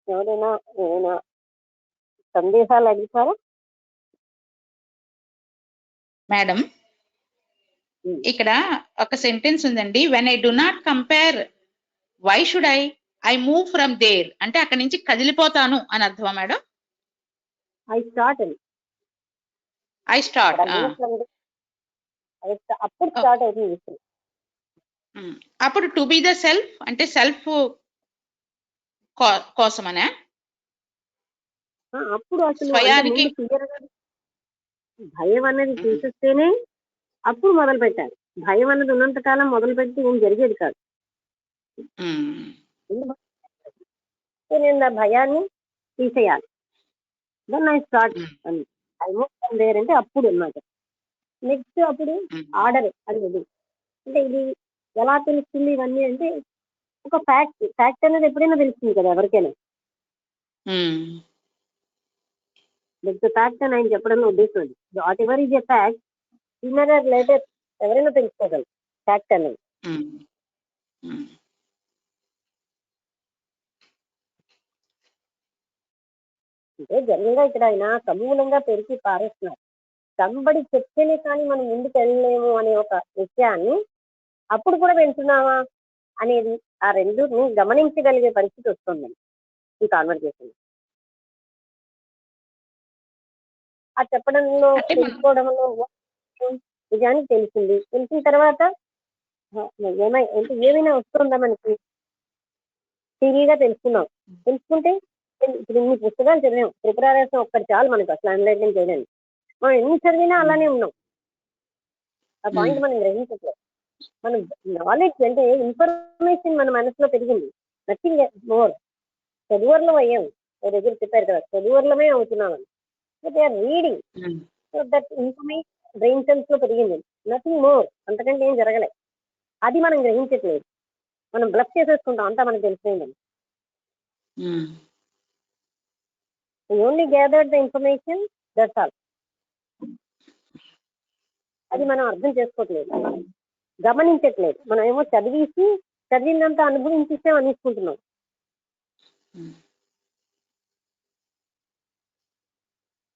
ఎవరైనా ఏమైనా సందేహాలు అడుగుతారా మేడం? ఇక్కడ ఒక సెంటెన్స్ ఉందండి, when I do not compare why should I move from there అంటే అక్కడి నుంచి కదిలిపోతాను అని అర్థమా మేడం? ఐ స్టార్ట్ అప్పుడు స్టార్ట్ అవుతుంది. అప్పుడు టు బి ద సెల్ఫ్ అంటే సెల్ఫ్ కోసమనే అప్పుడు అసలు స్వయానికి భయం అన్నది చూసేస్తేనే అప్పుడు మొదలు పెట్టాలి. భయం అన్నది ఉన్నంత కాలం మొదలు పెడితే ఏం జరిగేది కాదు. నేను ఆ భయాన్ని తీసేయాలి. Then I start I move there అంటే అప్పుడు అన్నమాట. నెక్స్ట్ అప్పుడు ఆర్డర్ అనేది అంటే ఇది ఎలా తెలుస్తుంది ఇవన్నీ అంటే ఒక ఫ్యాక్ట్ అనేది ఎప్పుడైనా తెలుస్తుంది కదా ఎవరికైనా. ఫ్యాక్ట్ అని ఆయన చెప్పడంలో ఉద్దేశం what ever is a fact Sinner later ఎవరైనా తెలుసుకోగలరు ఫ్యాక్ట్ అనేది. అంటే జనరల్ గా ఇక్కడ ఆయన సమూలంగా పెరిగి పారేస్తున్నారు. సంబడి చెప్తేనే కానీ మనం ముందుకు వెళ్ళలేము అనే ఒక విషయాన్ని అప్పుడు కూడా వెళ్తున్నావా అనేది ఆ రెండుని గమనించగలిగే పరిస్థితి వస్తుందండి ఈ కాన్వర్జేషన్. ఆ చెప్పడంలో తెలుసుకోవడంలో నిజానికి తెలిసింది. తెలిసిన తర్వాత ఏమైనా వస్తుందా మనకి టీవీగా తెలుసుకున్నాం. తెలుసుకుంటే ఇప్పుడు ఇన్ని పుస్తకాలు చదివాం, త్రిపురారాసం ఒక్కటి చాలు మనకు అసలు అనలైజ్మెంట్ చేయడానికి. మనం ఎన్ని చదివినా అలానే ఉన్నాం. ఆ పాయింట్ మనం గ్రహించట్లేదు. మనం నాలెడ్జ్ అంటే ఇన్ఫర్మేషన్ మన మనసులో పెరిగింది, నథింగ్ మోర్. చదువర్లం అయ్యాం, దగ్గర చెప్పారు కదా చదువర్లమే అవుతున్నాం అని. Reading so that information brain cells లో పెరిగింది, నథింగ్ మోర్. అంతకంటే ఏం జరగలేదు. అది మనం గ్రహించట్లేదు. మనం బ్లఫ్ చేసేసుకుంటాం అంతా మనకు తెలిసిపోయిందని. Only gathered the information, that's all. అది మనం అర్థం చేసుకోవట్లేదు, గమనించట్లేదు. మనం ఏమో చదివినంత అనుభవించేసాం అనేసుకుంటున్నాం.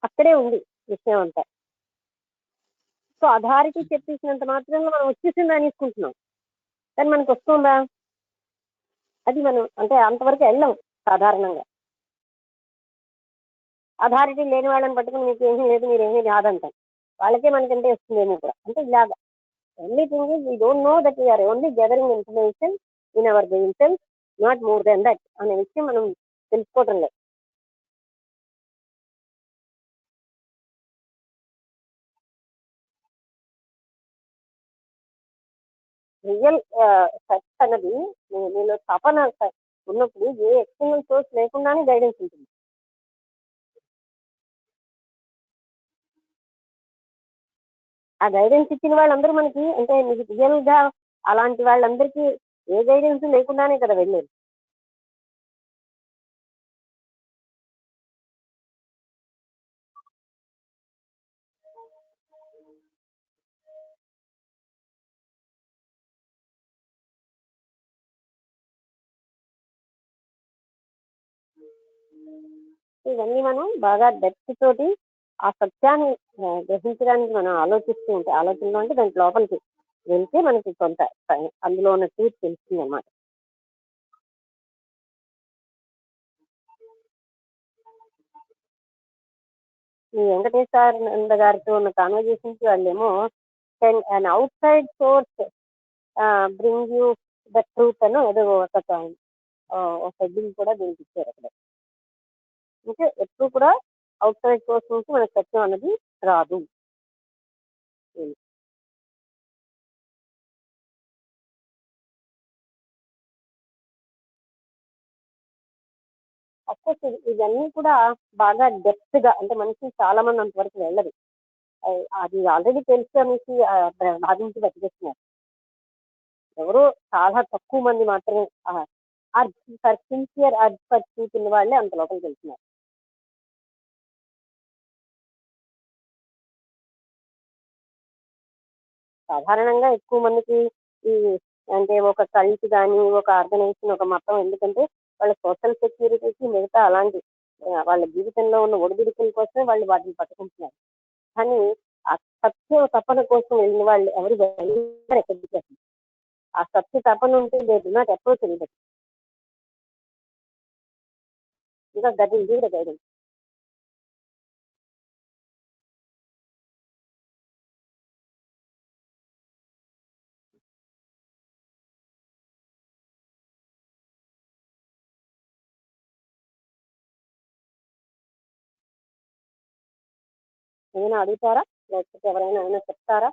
అక్కడే ఉంది విషయం అంతా. సో అథారిటీ చెప్పేసినంత మాత్రంలో మనం వచ్చేసింది అనేసుకుంటున్నాం, కానీ మనకు వస్తుందా? అది మనం అంటే అంతవరకు వెళ్ళాం సాధారణంగా. అథారిటీ లేని వాళ్ళని పట్టుకుని మీకు ఏమీ లేదు, మీరేమీ కాదంటాం. వాళ్ళకే మనకంటే వస్తుందేమో కూడా. అంటే ఇలాగా only thing is we don't know that we are only gathering information in our brain cells, not more than that అనే విషయం మనం తెలుసుకోవటం లేదు. రియల్ సర్చ్ అన్నది మీలో తపన ఉన్నప్పుడు ఏ ఎక్స్టర్నల్ సోర్స్ లేకుండానే గైడెన్స్ ఉంటుంది. ఆ గైడెన్స్ ఇచ్చిన వాళ్ళందరూ మనకి అంటే మీకు రియల్ గా అలాంటి వాళ్ళందరికీ ఏ గైడెన్స్ లేకుండానే కదా వెళ్ళేది. ఇవన్నీ మనం బాగా డెప్త్ తోటి ఆ సత్యాన్ని గ్రహించడానికి మనం ఆలోచిస్తూ ఉంటే, ఆలోచనలో అంటే దాని లోపలికి వెళ్తే మనకి కొంత అందులో ఉన్న ట్రూత్ తెలుస్తుంది అన్నమాట. ఈ వెంకటేశ్వరానంద గారితో ఉన్న కాన్వర్జేషన్స్ వాళ్ళేమో అన్ out side source bring you the truth అని ఏదో ఒక హెడ్డింగ్ కూడా దీనికి ఇచ్చారు అక్కడ. అంటే ఎప్పుడు కూడా అవుట్ సైడ్ సోర్స్ నుంచి మనకు సత్యం అన్నది రాదు. అఫ్కోర్స్ ఇవన్నీ కూడా బాగా డెప్త్ గా, అంటే మనిషి చాలా మంది అంతవరకు వెళ్ళదు. అది ఆల్రెడీ తెలుసు అనేసి బాధించి బతికేస్తున్నారు. ఎవరో చాలా తక్కువ మంది మాత్రమే సిన్సియర్ అర్జ్ చూసిన వాళ్ళే అంత లోపలికి వెళ్తున్నారు. సాధారణంగా ఎక్కువ మందికి ఈ అంటే ఒక కల్ట్ కానీ, ఒక ఆర్గనైజేషన్, ఒక మతం, ఎందుకంటే వాళ్ళ సోషల్ సెక్యూరిటీకి మిగతా అలాంటి వాళ్ళ జీవితంలో ఉన్న ఒడిదుడుకుల కోసమే వాళ్ళు వాటిని పట్టుకుంటున్నారు. కానీ ఆ సత్య తపన కోసం వెళ్ళిన వాళ్ళు ఎవరు ఎక్కడికి, ఆ సత్య తపన ఉంటే they do not approach anybody. ఇంకా that will give the guidance. ఏమైనా అడుగుతారా, లేకపోతే ఎవరైనా ఏమైనా చెప్తారా?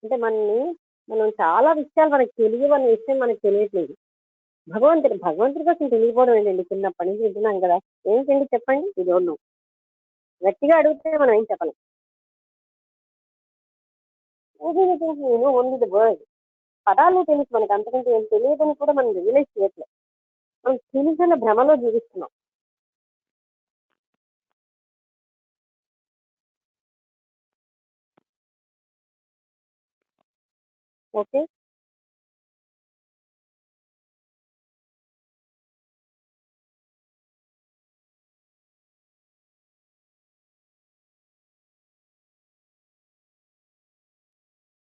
అంటే మనం చాలా విషయాలు మనకు తెలియవు అనే విషయం మనకు తెలియట్లేదు. భగవంతుడి కోసం తెలియకపోవడం ఏంటండి? చిన్నప్పటి నుంచి వింటున్నాం కదా. ఏంటండి చెప్పండి, ఇది డోంట్. గట్టిగా అడిగితే మనం ఏం చెప్పలేం. ఓన్లీ ద వర్డ్, పదాలు తెలుసు మనకి, అంతకంటే ఏం తెలియదని కూడా మనం రియలైజ్ చేయట్లేదు. మనం తెలిసిన భ్రమలో జీవిస్తున్నాం. ఓకే,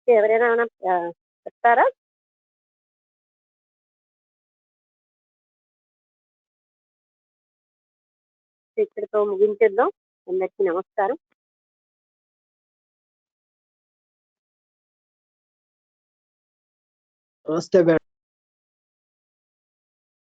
ఎవరైనా చెప్తారా? ఇక్కడితో ముగించేద్దాం. అందరికీ నమస్కారం. నమస్తే మేడం.